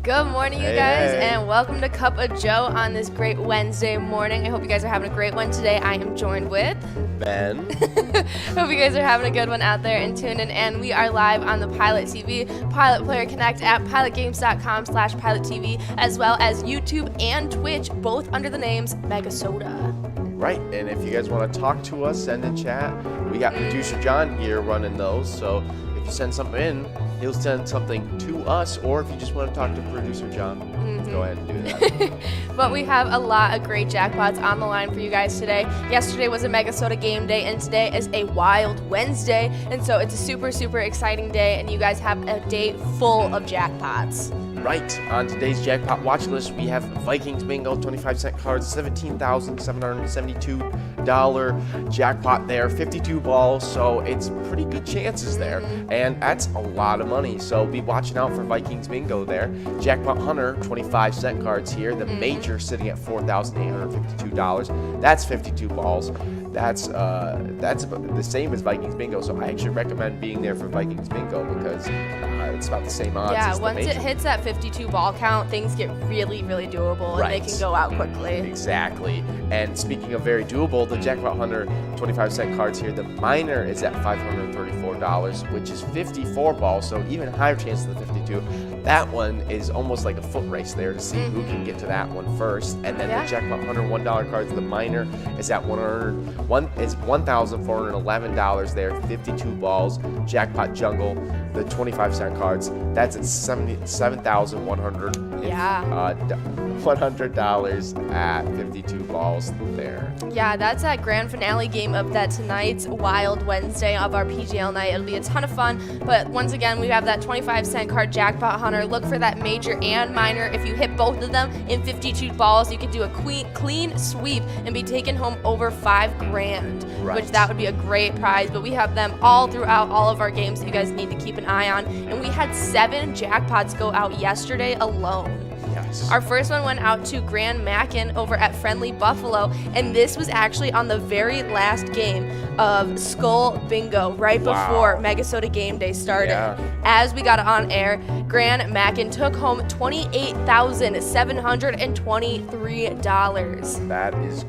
Good morning, you guys, and welcome to Cup of Joe on this great Wednesday morning. I hope you guys are having a great one today. I am joined with Ben. Hope you guys are having a good one out there and tuned in. And we are live on the Pilot TV, Pilot Player Connect at pilotgames.com/PilotTV, as well as YouTube and Twitch, both under the names Megasoda. Right, and if you guys want to talk to us, send a chat. We got producer John here running those, so if you send something in, he'll send something to us, or if you just want to talk to producer John, go ahead and do that. But we have a lot of great jackpots on the line for you guys today. Yesterday was a Megasoda game day, and today is a Wild Wednesday, and so it's a super, super exciting day, and you guys have a day full of jackpots. Right, on today's jackpot watch list, we have Vikings Bingo, 25-cent cards, $17,772 jackpot there, 52 balls, so it's pretty good chances there, and that's a lot of money, so be watching out for Vikings Bingo there. Jackpot Hunter, 25-cent cards here, the major sitting at $4,852, that's 52 balls. That's about the same as Vikings Bingo, so I actually recommend being there for Vikings Bingo because it's about the same odds as the once major. it hits that 52 ball count, things get really, really doable, and they can go out quickly. Exactly. And speaking of very doable, the Jackpot Hunter 25-cent cards here, the minor is at $534, which is 54 balls, so even higher chance than the 52. That one is almost like a foot race there to see who can get to that one first. And then the Jackpot Hunter $1 cards, the minor is at $1,411 there, 52 balls. Jackpot Jungle, the 25-cent cards, that's at $7,100. $100 at 52 balls there. Yeah, that's that grand finale game of that tonight's Wild Wednesday of our PGL night. It'll be a ton of fun, but once again, we have that 25-cent card Jackpot Hunter. Look for that major and minor. If you hit both of them in 52 balls, you can do a clean sweep and be taking home over $5,000, which that would be a great prize, but we have them all throughout all of our games that you guys need to keep an eye on, and we had 7 jackpots go out yesterday alone. Yes. Our first one went out to Grand Mackin over at Friendly Buffalo, and this was actually on the very last game of Skull Bingo, right before Megasoda Game Day started. As we got on air, Grand Mackin took home $28,723. That is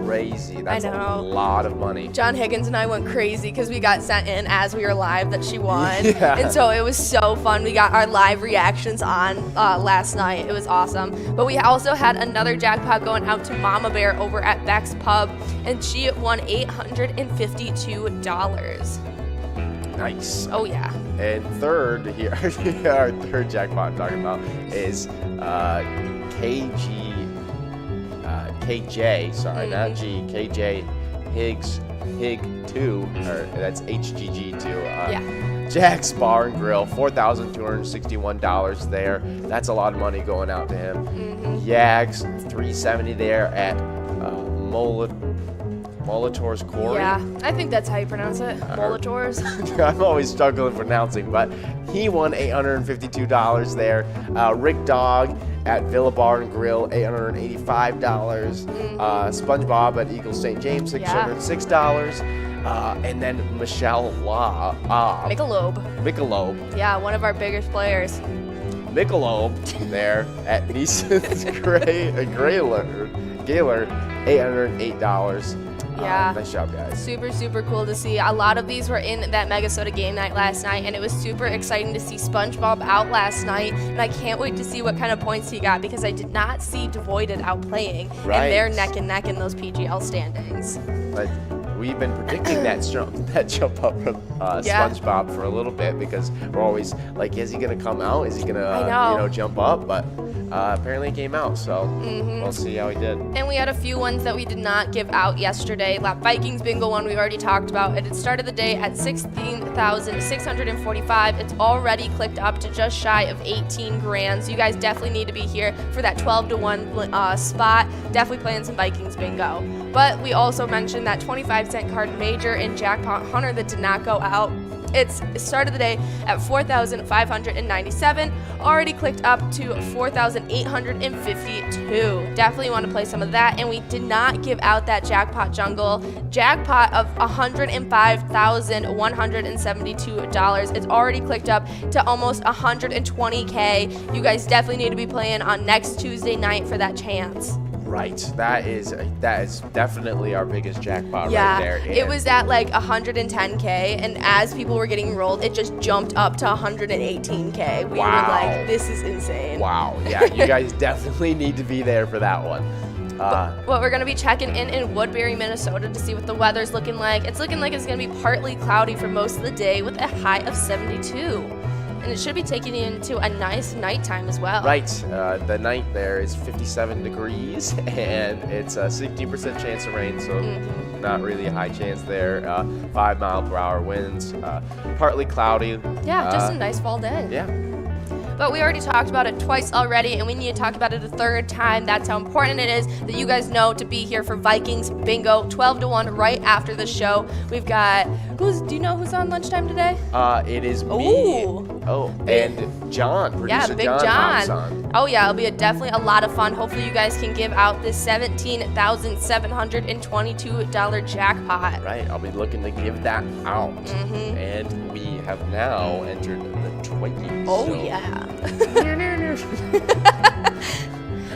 crazy. That's a lot of money. John Higgins and I went crazy because we got sent in as we were live that she won. And so it was so fun. We got our live reactions on last night. It was awesome. But we also had another jackpot going out to Mama Bear over at Beck's Pub, and she won $852. Nice. Oh, yeah. And third here, our third jackpot I'm talking about is KJ, sorry, not G, KJ Hig 2, or that's HGG2. Jack's Bar and Grill, $4,261 there. That's a lot of money going out to him. Yags, $370 there at Molitor's Quarry. Yeah, I think that's how you pronounce it, Molitor's. I'm always struggling pronouncing, but he won $852 there. Rick Dog at Villa Bar and Grill, $885. SpongeBob at Eagle St. James, $606. And then Michelle Law. Michelob. Yeah, one of our biggest players. Michelob there at Neeson's Gaylor, $808. Nice job, guys. Super, super cool to see. A lot of these were in that Megasoda game night last night, and it was super exciting to see SpongeBob out last night, and I can't wait to see what kind of points he got because I did not see Devoided out playing, and they're neck and neck in those PGL standings. But we've been predicting that jump up from SpongeBob for a little bit because we're always like, is he going to come out? Is he going to jump up? But apparently he came out, so we'll see how he did. And we had a few ones that we did not give out yesterday. That Vikings Bingo one we already talked about. It started the day at $16,645. It's already clicked up to just shy of $18,000. So you guys definitely need to be here for that 12-to-1 spot. Definitely playing some Vikings Bingo. But we also mentioned that 25-cent card major in Jackpot Hunter that did not go out. It's started the day at 4,597, already clicked up to 4,852. Definitely want to play some of that, and we did not give out that jackpot jungle jackpot of $105,172. It's already clicked up to almost 120K. You guys definitely need to be playing on next Tuesday night for that chance. Right, that is definitely our biggest jackpot Yeah, right there. it was at like 110K, and as people were getting enrolled, it just jumped up to 118K. We were like, this is insane. Wow, yeah, you guys definitely need to be there for that one. What we're going to be checking in Woodbury, Minnesota to see what the weather's looking like. It's looking like it's going to be partly cloudy for most of the day with a high of 72. And it should be taking you into a nice nighttime as well. Right. The night there is 57 degrees, and it's a 60% chance of rain, so not really a high chance there. 5-mile-per-hour winds, partly cloudy. Yeah, just a nice fall day. Yeah. But we already talked about it twice already, and we need to talk about it a third time. That's how important it is that you guys know to be here for Vikings Bingo, 12-1 right after the show. We've got, do you know who's on lunchtime today? It is me. Ooh. Oh, and John, producer Big John. Hops on. Oh yeah, it'll be definitely a lot of fun. Hopefully you guys can give out this $17,722 jackpot. Right, I'll be looking to give that out. And we have now entered the Twinkies. Oh so. yeah.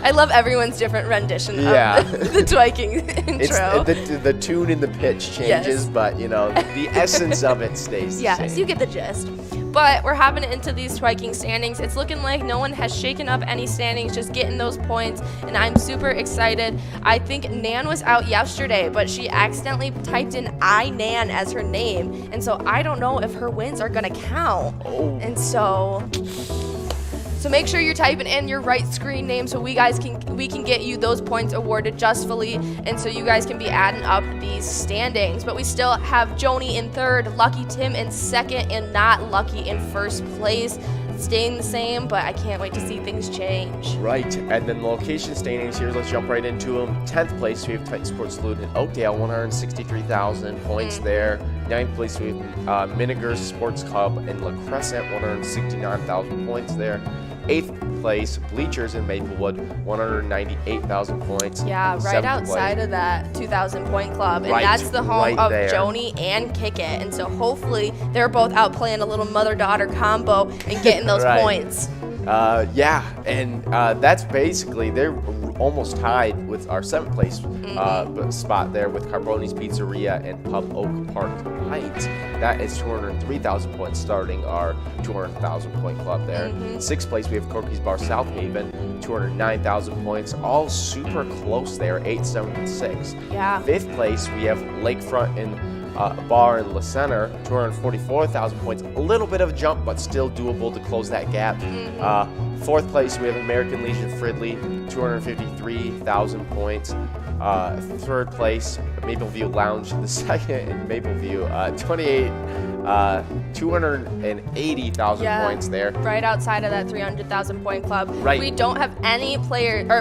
I love everyone's different rendition of the Twiking intro. The tune and the pitch changes, but you know, the essence of it stays the same. Yes, you get the gist. But we're hopping into these Twiking standings. It's looking like no one has shaken up any standings, just getting those points, and I'm super excited. I think Nan was out yesterday, but she accidentally typed in I-Nan as her name, and so I don't know if her wins are gonna count. Oh. And so make sure you're typing in your right screen name so we can get you those points awarded justly, and so you guys can be adding up these standings. But we still have Joni in third, Lucky Tim in second, and Not Lucky in first place. Staying the same, but I can't wait to see things change. Right, and then the location standings here, let's jump right into them. 10th place, we have Titan Sports Salute in Oakdale, 163,000 points there. 9th place, we have Minigers Sports Club in La Crescent, 169,000 points there. 8th place, Bleachers in Maplewood, 198,000 points. Yeah, right 7th outside place. of that 2,000 point club. And Right, that's the home right of there. Joni and Kick It. And so hopefully they're both out playing a little mother-daughter combo and getting those Right. points. Yeah, and that's basically, they're almost tied with our 7th place spot there with Carboni's Pizzeria and Pub Oak Park Heights. That is 203,000 points, starting our 200,000 point club there. 6th place, we have Corky's Bar South Haven, 209,000 points, all super close there, 8, 7, and 6. Yeah. 5th place, we have Lakefront and Bar in La Center, 244,000 points. A little bit of a jump, but still doable to close that gap. 4th place, we have American Legion Fridley, 253,000 points. 3rd place, Mapleview Lounge, the second in Mapleview, 280,000 points there. Right outside of that 300,000 point club. Right. We don't have any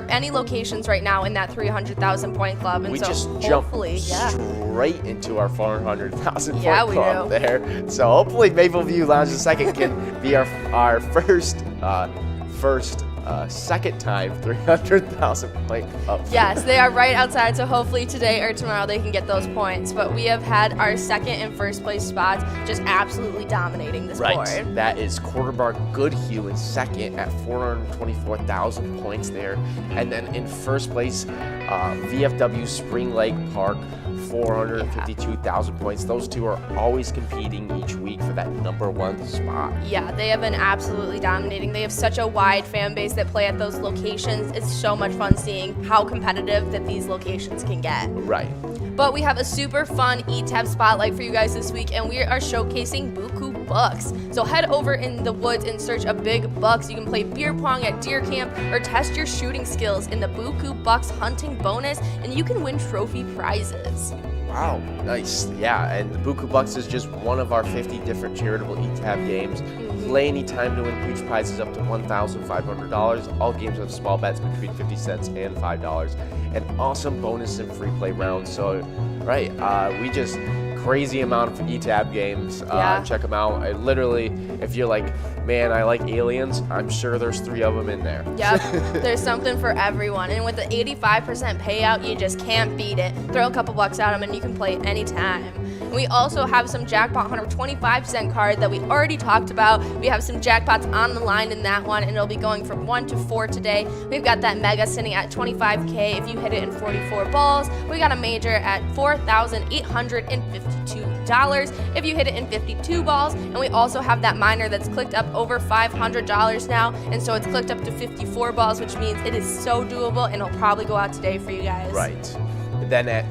any locations right now in that 300,000 point club, and We so just jump hopefully, straight into our 400,000 Yeah, point we club do. there. So hopefully Mapleview Lounge the second can be our first second time 300,000 point club. Yes, they are right outside, so hopefully today or tomorrow they can get those points. But we have had our second and first place spots just absolutely dominating this Right, board. that is Quarter Bar Goodhue in second at 424,000 points there. And then in first place, VFW Spring Lake Park, 452,000 points. Those two are always competing each week for that #1 spot. Yeah, they have been absolutely dominating. They have such a wide fan base that play at those locations. It's so much fun seeing how competitive that these locations can get. Right. But we have a super fun E-Tab spotlight for you guys this week, and we are showcasing Buku Bucks. So head over in the woods and search a big bucks. You can play beer pong at deer camp or test your shooting skills in the Buku Bucks hunting bonus, and you can win trophy prizes. Wow, nice. Yeah, and the Buku Bucks is just one of our 50 different charitable E-Tab games. Play anytime to win huge prizes up to $1,500. All games have small bets between 50 cents and $5. And awesome bonus and free play rounds. So, right, we just crazy amount of ETAB games. Yeah. Check them out. I literally, if you're like, man, I like aliens, I'm sure there's 3 of them in there. Yep, there's something for everyone. And with the 85% payout, you just can't beat it. Throw a couple bucks at them and you can play anytime. And we also have some Jackpot Hunter 25-cent card that we already talked about. We have some jackpots on the line in that one, and it'll be going from 1 to 4 today. We've got that mega sitting at $25K if you hit it in 44 balls. We got a major at $4,852 if you hit it in 52 balls. And we also have that minor that's clicked up over $500 now, and so it's clicked up to 54 balls, which means it is so doable, and it'll probably go out today for you guys. Right. Then at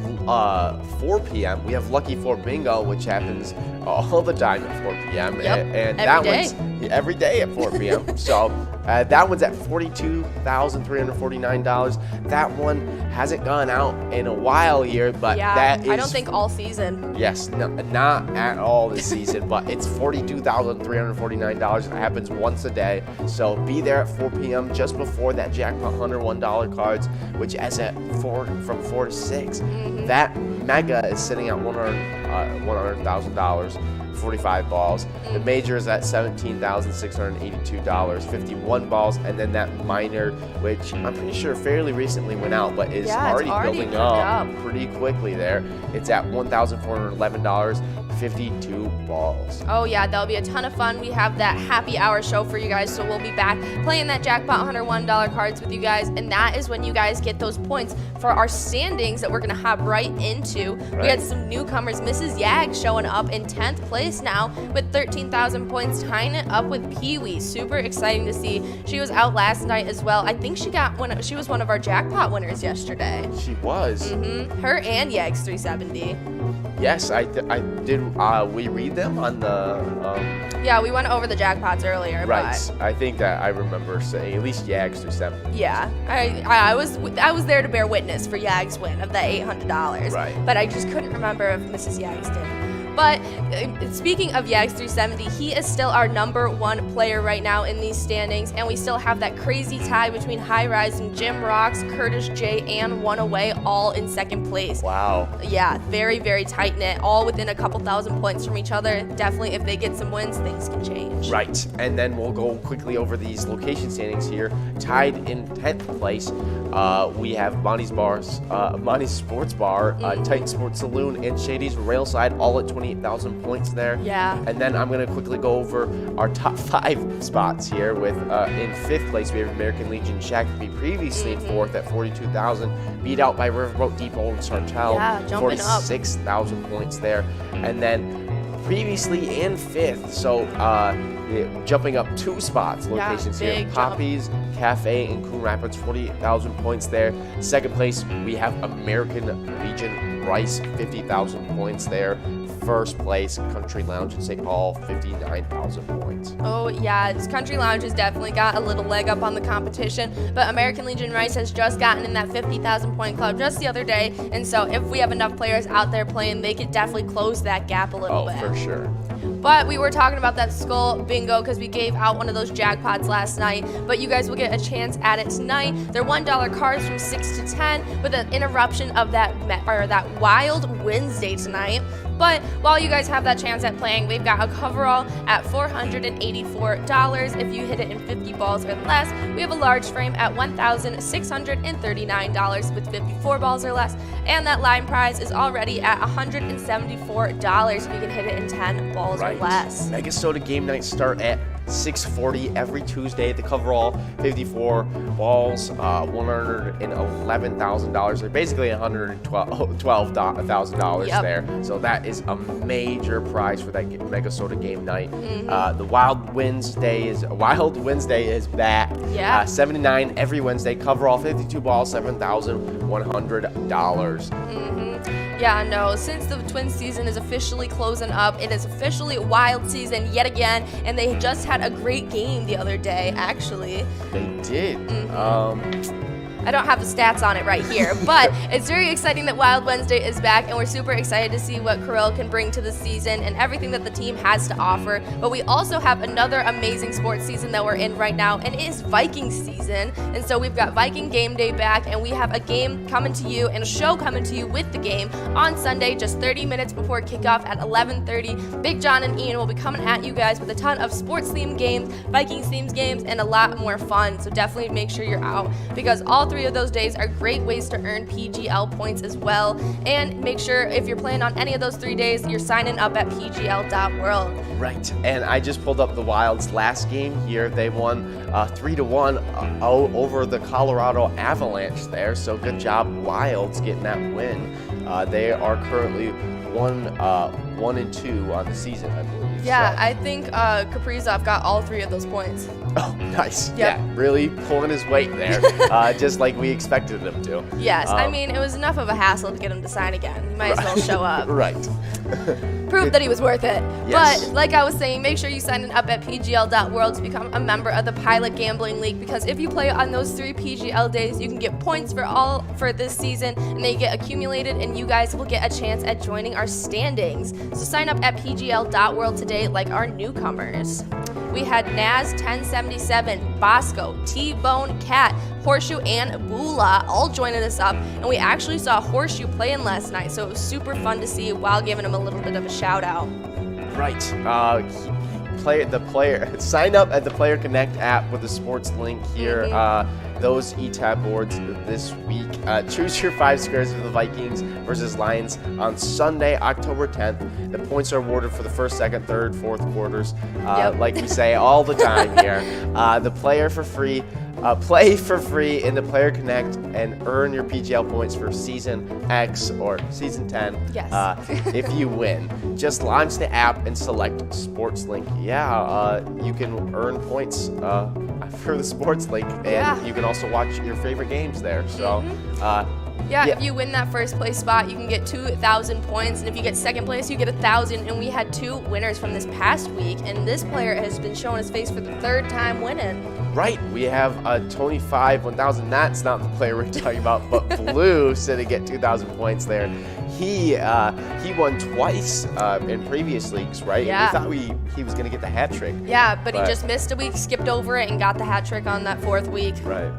4 p.m., we have Lucky 4 Bingo, which happens all the time at 4 p.m. Yep, and every that day. one's every day at 4 p.m. So that one's at $42,349. That one hasn't gone out in a while here, but Yeah, that is... I don't think all season. Yes, no, not at all this season, but it's $42,349. It happens once a day. So be there at 4 p.m. just before that Jackpot Hunter $1 cards, which is at from 4 to 6. That mega is sitting at $100,000. 45 balls. The major is at $17,682, 51 balls, and then that minor, which I'm pretty sure fairly recently went out, but is already building up pretty quickly there. It's at $1,411, 52 balls. Oh yeah, that'll be a ton of fun. We have that happy hour show for you guys, so we'll be back playing that Jackpot Hunter $1 cards with you guys, and that is when you guys get those points for our standings that we're gonna hop right into. We had some newcomers, Mrs. Yag showing up in 10th place now with 13,000 points, tying it up with Pee Wee. Super exciting to see. She was out last night as well. I think she was one of our jackpot winners yesterday. She was. Her and Yag's 370. Yes, I did. We read them on the. Yeah, we went over the jackpots earlier. Right. But I think that I remember saying at least Yags through 7. yeah, I was there to bear witness for Yag's win of that $800. Right. But I just couldn't remember if Mrs. Yag's did. But speaking of Yags 370, he is still our #1 player right now in these standings, and we still have that crazy tie between High Rise and Jim Rocks, Curtis J, and One Away all in second place. Wow. Yeah, very, very tight knit, all within a couple thousand points from each other. Definitely, if they get some wins, things can change. Right, and then we'll go quickly over these location standings here. Tied in 10th place, we have Monty's Sports Bar, Titan Sports Saloon, and Shady's Railside, all at 28,000 points there. Yeah. And then I'm going to quickly go over our top 5 spots here. With in 5th place, we have American Legion Shakopee, previously in 4th at 42,000, beat out by Riverboat Depot and Sartell, Yeah, jumping up. 46,000 points there. And then previously in 5th, so jumping up 2 spots, locations here. big jump. Poppies Cafe in Coon Rapids, 48,000 points there. Second place, we have American Legion Rice, 50,000 points there. First place, Country Lounge in St. Paul, 59,000 points. Oh yeah, this Country Lounge has definitely got a little leg up on the competition, but American Legion Rice has just gotten in that 50,000 point club just the other day, and so if we have enough players out there playing, they could definitely close that gap a little bit. Oh, for sure. But we were talking about that Skull Bingo because we gave out one of those jackpots last night, but you guys will get a chance at it tonight. They're $1 cards from 6 to 10 with an interruption of that Wild Wednesday tonight. But while you guys have that chance at playing, we've got a coverall at $484 if you hit it in 50 balls or less. We have a large frame at $1,639 with 54 balls or less. And that line prize is already at $174 if you can hit it in 10 balls or less. Mega Soda game nights start at 6:40 every Tuesday. The coverall, 54 balls, $111,000. They're basically $112,000 there. So that is a major prize for that Mega Soda game night. The Wild Wednesday is back. Yeah. 79 every Wednesday. Coverall, 52 balls, $7,100. Yeah, no, since the twin season is officially closing up, it is officially Wild season yet again, and they just had a great game the other day, actually. They did. I don't have the stats on it right here, but it's very exciting that Wild Wednesday is back, and we're super excited to see what Kirill can bring to the season and everything that the team has to offer. But we also have another amazing sports season that we're in right now, and it is Viking season. And so we've got Viking Game Day back, and we have a game coming to you and a show coming to you with the game on Sunday, just 30 minutes before kickoff at 11:30. Big John and Ian will be coming at you guys with a ton of sports-themed games, Vikings-themed games, and a lot more fun. So definitely make sure you're out, because all 3 of those days are great ways to earn PGL points as well. And make sure if you're playing on any of those 3 days, you're signing up at pgl.world. Right, and I just pulled up the Wild's last game here. They won 3-1 over the Colorado Avalanche there, so good job Wilds getting that win. They are currently 1-2 on the season, I believe. Yeah, so. I think Kaprizov got all 3 of those points. Oh, nice. Yep. Yeah, really pulling his weight there, just like we expected him to. Yes, I mean, it was enough of a hassle to get him to sign again. You might as well show up. Right. Prove that he was worth it. Yes. But like I was saying, make sure you sign up at pgl.world to become a member of the Pilot Gambling League, because if you play on those 3 PGL days, you can get points for this season, and they get accumulated, and you guys will get a chance at joining our standings. So sign up at pgl.world today like our newcomers. We had Naz 1077, Bosco, T-Bone, Cat, Horseshoe, and Bula all joining us up, and we actually saw Horseshoe playing last night, so it was super fun to see while giving him a little bit of a shout out. Right. Sign up at the Player Connect app with the sports link here. Those ETAB boards this week. Choose your 5 squares of the Vikings versus Lions on Sunday, October 10th. The points are awarded for the first, second, third, fourth quarters, like we say all the time here. Play for free in the Player Connect and earn your PGL points for Season X or Season 10 if you win. Just launch the app and select Sports Link. You can earn points for the Sports Link, and you can also watch your favorite games there. So. If you win that first place spot, you can get 2,000 points, and if you get second place, you get 1,000. And we had 2 winners from this past week, and this player has been showing his face for the 3rd time winning. Right, we have Tony 5 1,000. That's not the player we're talking about, but Blue sitting at 2,000 points there. He won twice in previous leagues, right? Yeah. We thought he was going to get the hat trick. Yeah, but he just missed a week, skipped over it, and got the hat trick on that 4th week. Right.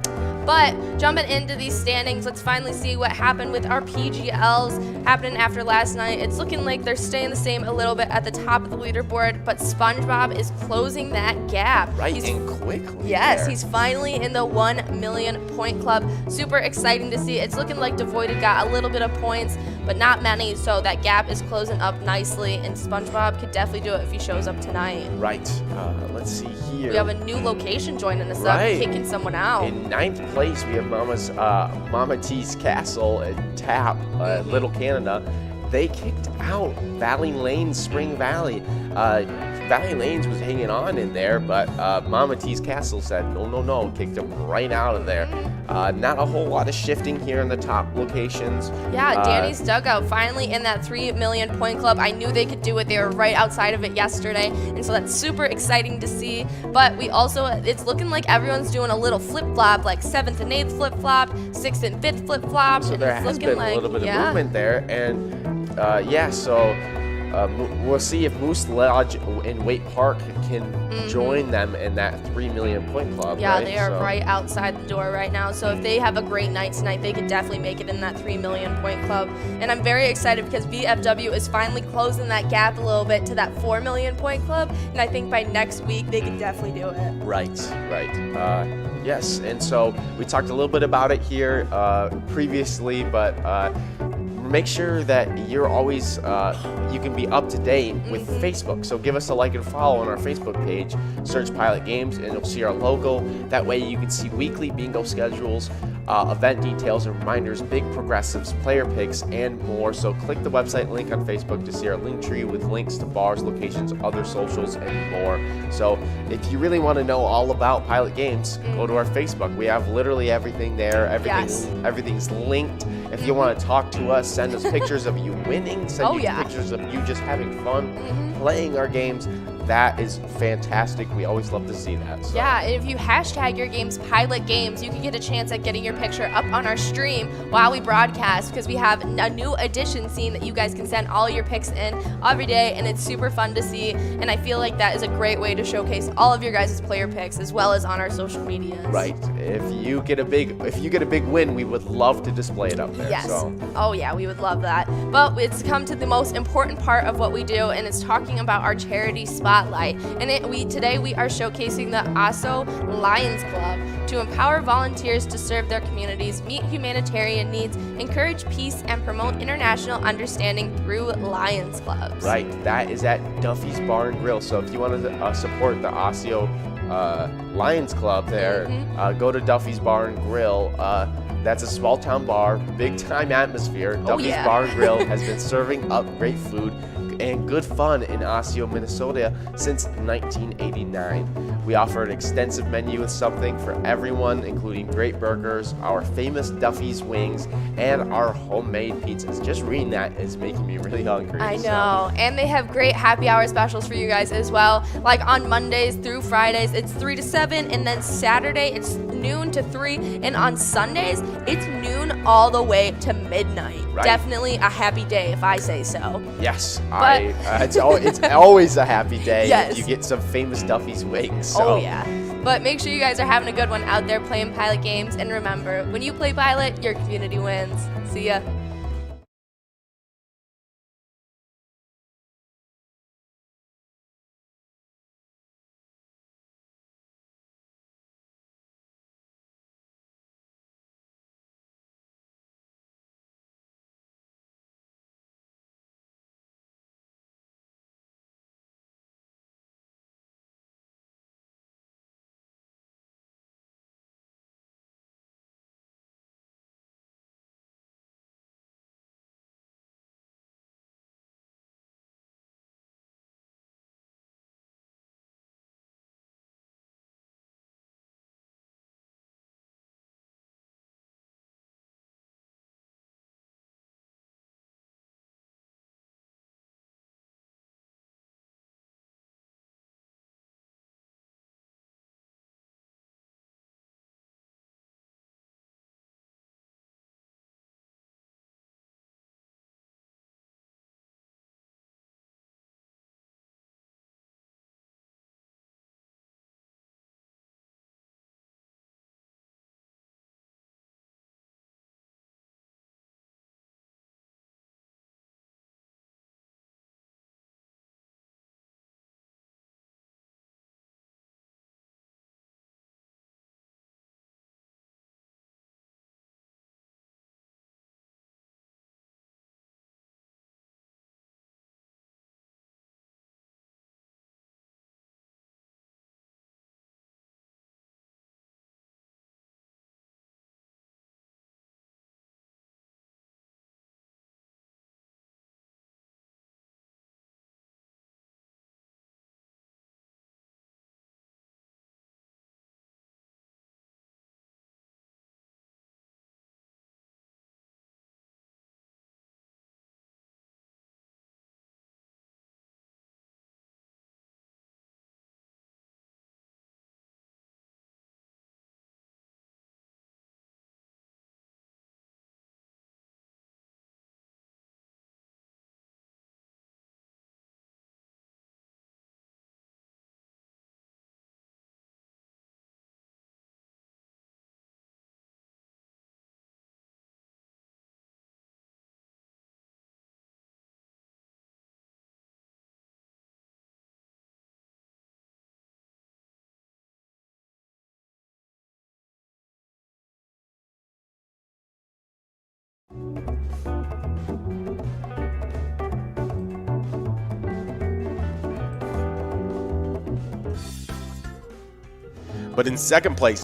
But jumping into these standings, let's finally see what happened with our PGLs happening after last night. It's looking like they're staying the same a little bit at the top of the leaderboard, but SpongeBob is closing that gap. Right, and quickly. Yes, he's finally in the 1 million point club. Super exciting to see. It's looking like Devoided got a little bit of points, but not many, so that gap is closing up nicely, and SpongeBob could definitely do it if he shows up tonight. Right. Let's see here. We have a new location joining us up, kicking someone out. In 9th place, we have Mama T's Castle at Tap, Little Canada. They kicked out Valley Lanes, Spring Valley. Valley Lanes was hanging on in there, but Mama T's Castle said no, kicked them right out of there. Not a whole lot of shifting here in the top locations. Yeah, Danny's Dugout finally in that 3 million point club. I knew they could do it. They were right outside of it yesterday, and so that's super exciting to see. But we also, it's looking like everyone's doing a little flip-flop, like 7th and 8th flip-flop, 6th and 5th flip-flop. So there has been a little bit of movement there, and we'll see if Moose Lodge in Waite Park can join them in that 3 million point club. Yeah, right? They are right outside the door right now. So if they have a great night tonight, they could definitely make it in that 3 million point club. And I'm very excited because VFW is finally closing that gap a little bit to that 4 million point club. And I think by next week, they could definitely do it. Right. Yes, and so we talked a little bit about it here previously, but make sure that you're always, you can be up to date with Facebook. So give us a like and follow on our Facebook page, search Pilot Games, and you'll see our logo. That way you can see weekly bingo schedules, event details and reminders, big progressives, player picks, and more. So click the website link on Facebook to see our link tree with links to bars, locations, other socials, and more. So if you really want to know all about Pilot Games, go to our Facebook. We have literally everything there. Everything's linked. If you want to talk to us, send us pictures of you winning, send pictures of you just having fun playing our games. that is fantastic. We always love to see that. So. Yeah, and if you hashtag your games Pilot Games, you can get a chance at getting your picture up on our stream while we broadcast, because we have a new edition scene that you guys can send all your picks in every day, and it's super fun to see. And I feel like that is a great way to showcase all of your guys' player picks as well as on our social medias. Right. If you get a big win, we would love to display it up there. Yes. So. Oh yeah, we would love that. But it's come to the most important part of what we do, and it's talking about our charity spotlight. And today we are showcasing the ASO Lions Club to empower volunteers to serve their communities, meet humanitarian needs, encourage peace, and promote international understanding through Lions Clubs. Right. That is at Duffy's Bar and Grill. So if you want to support the ASO Lions Club there, go to Duffy's Bar and Grill. That's a small town bar, big time atmosphere. Duffy's Bar and Grill has been serving up great food and good fun in Osseo, Minnesota since 1989. We offer an extensive menu with something for everyone, including great burgers, our famous Duffy's wings, and our homemade pizzas. Just reading that is making me really hungry. I know. And they have great happy hour specials for you guys as well. Like on Mondays through Fridays, it's 3 to 7, and then Saturday it's noon to 3, and on Sundays it's noon all the way to midnight. Right. Definitely a happy day if I say so. Yes, it's always a happy day if you get some famous Duffy's wings. So. Oh yeah. But make sure you guys are having a good one out there playing Pilot Games, and remember, when you play Pilot, your community wins. See ya. But in second place,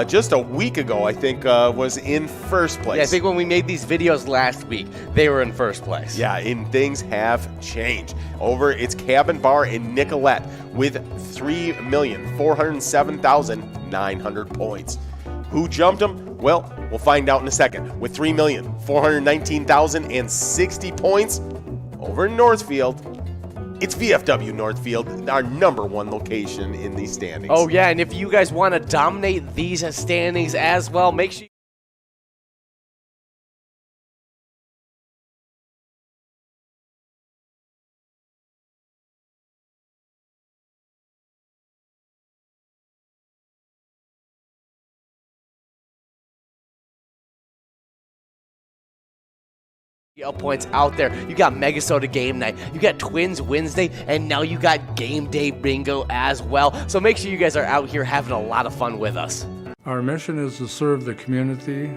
just a week ago, I think, was in first place. Yeah, I think when we made these videos last week, they were in first place. Yeah, and things have changed. It's Cabin Bar in Nicolette with 3,407,900 points. Who jumped them? Well, we'll find out in a second. With 3,419,060 points over in Northfield, It's VFW Northfield, our #1 location in these standings. Oh, yeah, and if you guys want to dominate these standings as well, make sure points out there. You got Megasota Game Night, you got Twins Wednesday, and now you got Game Day Bingo as well. So make sure you guys are out here having a lot of fun with us. Our mission is to serve the community.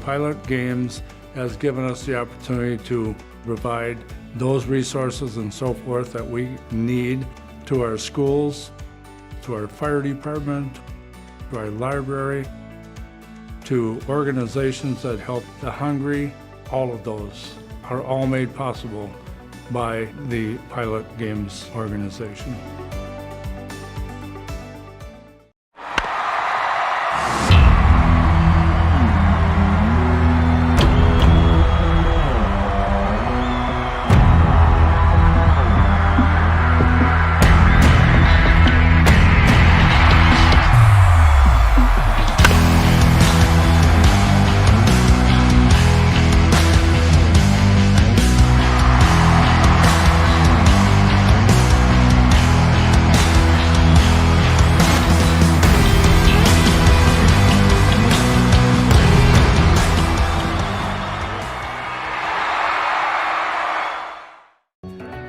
Pilot Games has given us the opportunity to provide those resources and so forth that we need to our schools, to our fire department, to our library, to organizations that help the hungry. All of those are all made possible by the Pilot Games organization.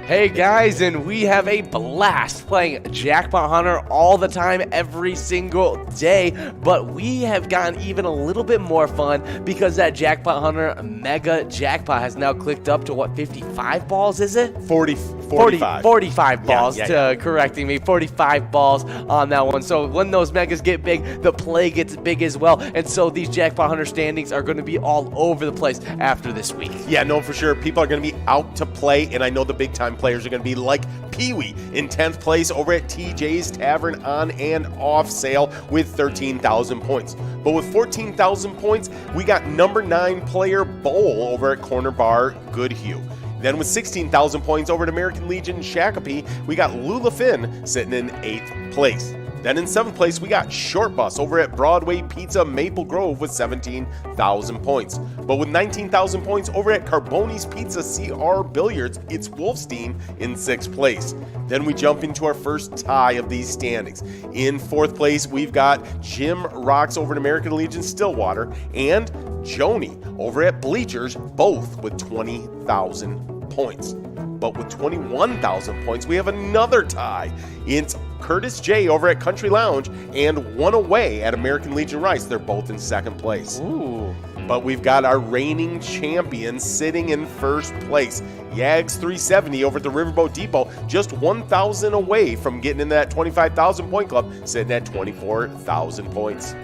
Hey guys, and we have a blast playing Jackpot Hunter all the time, every single day, but we have gotten even a little bit more fun because that Jackpot Hunter Mega Jackpot has now clicked up to, what, 55 balls, is it? 45. 45 balls, Yeah. correcting me, 45 balls on that one. So when those megas get big, the play gets big as well, and so these Jackpot Hunter standings are going to be all over the place after this week. Yeah, no, for sure. People are going to be out to play, and I know the big-time players are going to be like Pee-wee in 10th place over at TJ's Tavern on and off sale with 13,000 points. But with 14,000 points, we got #9 player Bowl over at Corner Bar Goodhue. Then with 16,000 points over at American Legion Shakopee, we got Lula Finn sitting in 8th place. Then in 7th place, we got Short Bus over at Broadway Pizza Maple Grove with 17,000 points. But with 19,000 points over at Carboni's Pizza CR Billiards, it's Wolfstein in 6th place. Then we jump into our first tie of these standings. In 4th place, we've got Jim Rocks over at American Legion Stillwater and Joni over at Bleachers, both with 20,000 points. But with 21,000 points, we have another tie. It's Curtis J over at Country Lounge and One Away at American Legion Rice. They're both in 2nd place. Ooh. But we've got our reigning champion sitting in 1st place. Yags 370 over at the Riverboat Depot, just 1,000 away from getting in that 25,000 point club, sitting at 24,000 points.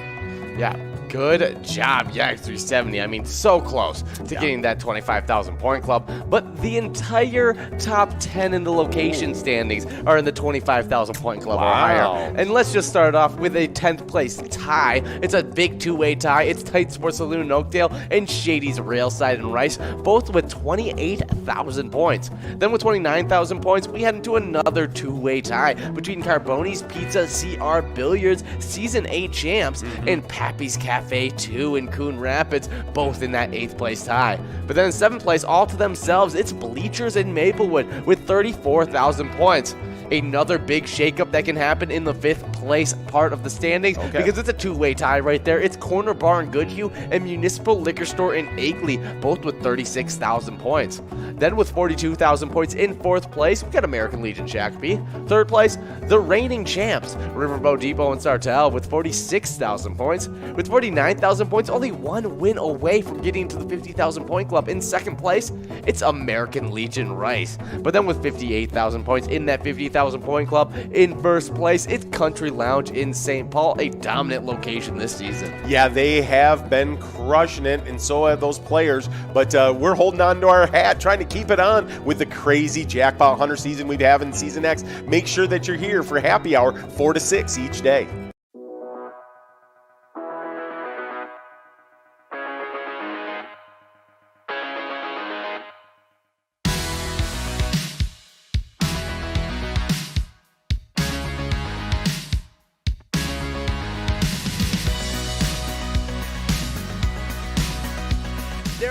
Yeah, good job, Yags 370. I mean, so close to getting that 25,000 point club. But the entire top 10 in the location standings are in the 25,000 point club or higher. And let's just start off with a 10th place tie. It's a big two-way tie. It's Tight Sports Saloon in Oakdale and Shady's Railside in Rice, both with 28,000 points. Then with 29,000 points, we head into another two-way tie between Carboni's Pizza CR Billiards Season 8 champs and Pappy's Cafe 2 in Coon Rapids, both in that 8th place tie. But then in 7th place, all to themselves, it's Bleachers in Maplewood with 34,000 points. Another big shakeup that can happen in the 5th place part of the standings because it's a two-way tie right there. It's Corner Bar in Goodhue and Municipal Liquor Store in Akeley, both with 36,000 points. Then with 42,000 points in 4th place, we got American Legion Shakopee. 3rd place, the reigning champs, Riverboat Depot and Sartell with 46,000 points. With 49,000 points, only one win away from getting into the 50,000 point club. In 2nd place, it's American Legion Rice. But then with 58,000 points in that 50,000 point club, in 1st place, it's Country Lounge in St. Paul, a dominant location this season. Yeah, they have been crushing it, and so have those players. But we're holding on to our hat, trying to keep it on with the crazy Jackpot Hunter season we have in Season X. Make sure that you're here for happy hour 4 to 6 each day.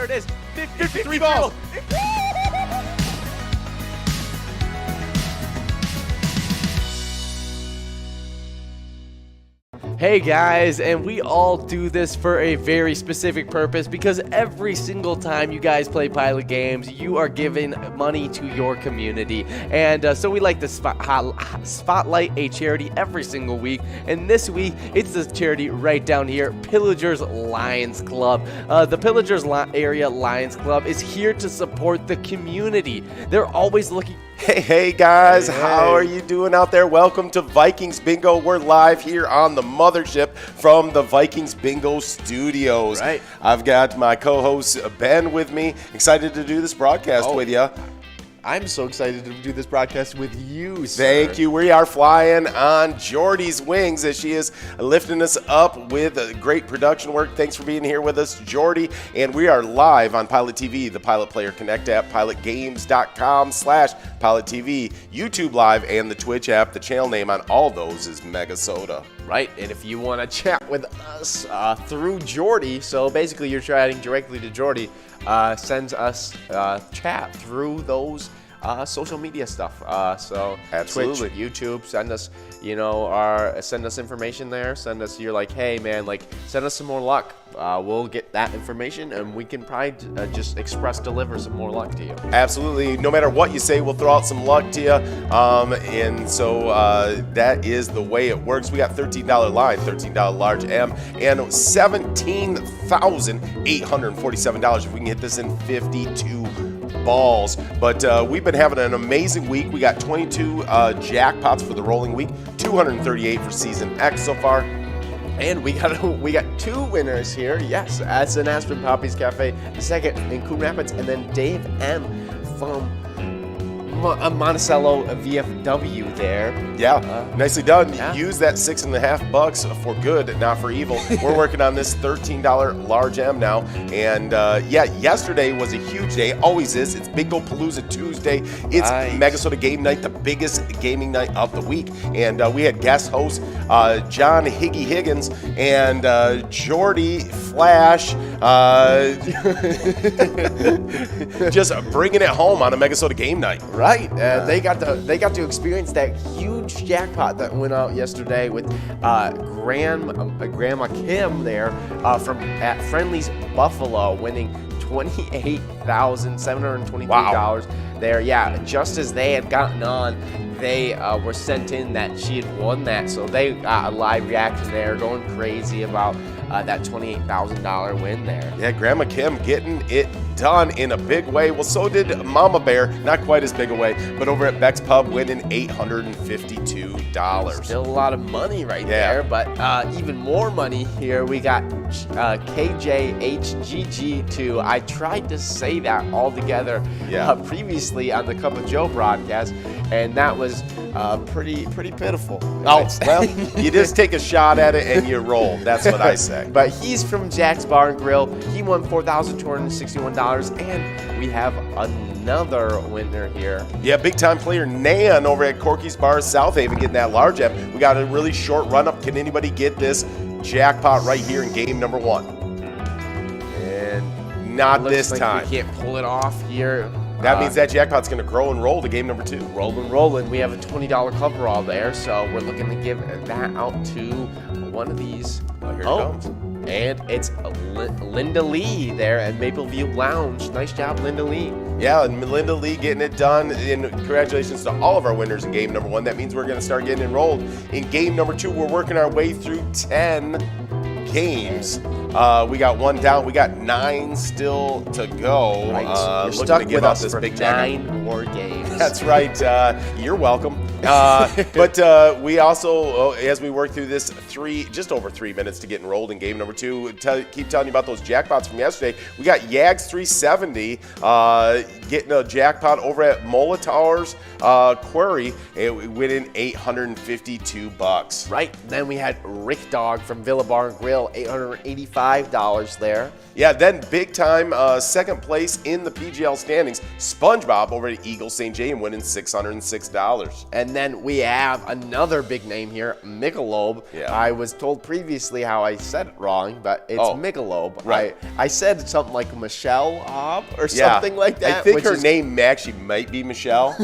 it is. 53 balls. Hey guys, and we all do this for a very specific purpose because every single time you guys play Pilot games, you are giving money to your community. And so we like to spotlight a charity every single week. And this week, it's this charity right down here, Pillagers Lions Club. The Pillagers Area Lions Club is here to support the community. They're always looking. Hey guys, how are you doing out there? Welcome to Vikings Bingo. We're live here on the mothership from the Vikings Bingo studios. Right. I've got my co-host Ben with me. Excited to do this broadcast with you. I'm so excited to do this broadcast with you, sir. Thank you. We are flying on Jordy's wings as she is lifting us up with great production work. Thanks for being here with us, Jordy. And we are live on Pilot TV, the Pilot Player Connect app, pilotgames.com/Pilot TV, YouTube Live, and the Twitch app. The channel name on all those is Megasoda. Right, and if you want to chat with us through Jordy, so basically you're chatting directly to Jordy, sends us chat through those social media stuff. So Absolutely. Twitch, YouTube, send us, send us information there. Send us, you're like, hey man, send us some more luck. We'll get that information and we can probably just deliver some more luck to you. Absolutely. No matter what you say, we'll throw out some luck to you. And so that is the way it works. We got $13 line, $13 large M, and $17,847 if we can hit this in 52 balls. But we've been having an amazing week. We got 22 jackpots for the rolling week, 238 for Season X so far. And we got two winners here. Yes, as in Aspen Poppies Cafe, the second in Coon Rapids, and then Dave M from Monticello VFW there. Yeah, nicely done. Yeah. Use that $6.50 for good, not for evil. We're working on this $13 large M now. And yesterday was a huge day. Always is. It's Bingo Palooza Tuesday. It's Nice. Megasoda Game Night, the biggest gaming night of the week. And we had guest host John Higgy Higgins and Jordy Flash just bringing it home on a Megasoda Game Night. Right, they got to experience that huge jackpot that went out yesterday with Grandma Kim there from at Friendly's Buffalo, winning $28,723 there. Yeah, just as they had gotten on, they were sent in that she had won that, so they got a live reaction there, going crazy about that $28,000 win there. Yeah, Grandma Kim getting it done in a big way. Well, so did Mama Bear, not quite as big a way, but over at Beck's Pub winning $852. Still a lot of money right there, but even more money here. We got KJHGG2. I tried to say that all together previously on the Cup of Joe broadcast, and that was pretty pitiful. Oh, well, you just take a shot at it and you roll. That's what I say. But he's from Jack's Bar and Grill. He won $4,261, and we have another winner here. Yeah, big-time player Nan over at Corky's Bar South Haven getting that large app. We got a really short run-up. Can anybody get this jackpot right here in game number 1? And not looks this like time. we can't pull it off here. That means that jackpot's going to grow and roll to game number 2. Rolling. We have a $20 coverall there, so we're looking to give that out to one of these. Oh, here it comes. And it's Linda Lee there at Mapleview Lounge. Nice job, Linda Lee. Yeah, and Melinda Lee getting it done. And congratulations to all of our winners in game number 1. That means we're going to start getting enrolled. In game number 2, we're working our way through 10 games. We got 1 down. We got 9 still to go. Right. You're Looking stuck to give with out us this for big jacket. 9 more games. That's right. You're welcome. But we also, as we work through this just over 3 minutes to get enrolled in game number 2, keep telling you about those jackpots from yesterday. We got Yags 370 getting a jackpot over at Mola Towers Quarry, winning $852. Right. Then we had Rick Dog from Villa Bar and Grill, $885. $65 there. Yeah, then big time second place in the PGL standings, SpongeBob over at Eagle St. James winning $606. And then we have another big name here, Michelob. Yeah. I was told previously how I said it wrong, but it's Michelob. Right. I said something like Michelle or something like that. I think which her is- name actually might be Michelle,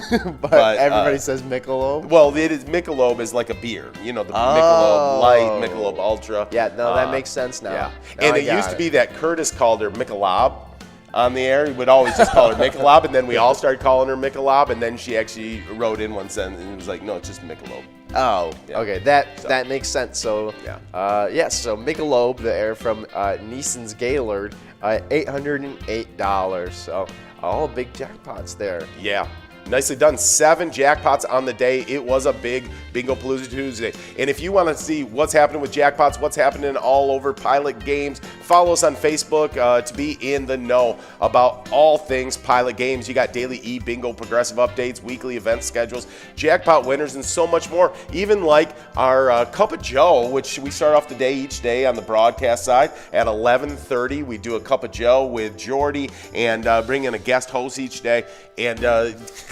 but everybody says Michelob. Well, it is Michelob is like a beer, the Michelob Light, Michelob Ultra. Yeah, no, that makes sense now. Yeah, Now and I it got used to be that Curtis called her Michelob on the air. He would always just call her Michelob, and then we all started calling her Michelob, and then she actually wrote in one sentence and it was like, no, it's just Michelob. Oh, Yeah. okay, that makes sense. So, Yeah. so Michelob there from Neeson's Gaylord, $808. So, all big jackpots there. Yeah. Nicely done. 7 jackpots on the day. It was a big Bingo Palooza Tuesday. And if you want to see what's happening with jackpots, what's happening all over Pilot Games, follow us on Facebook to be in the know about all things Pilot Games. You got daily e-bingo progressive updates, weekly event schedules, jackpot winners, and so much more. Even like our Cup of Joe, which we start off the day each day on the broadcast side at 11:30. We do a Cup of Joe with Jordy and bring in a guest host each day and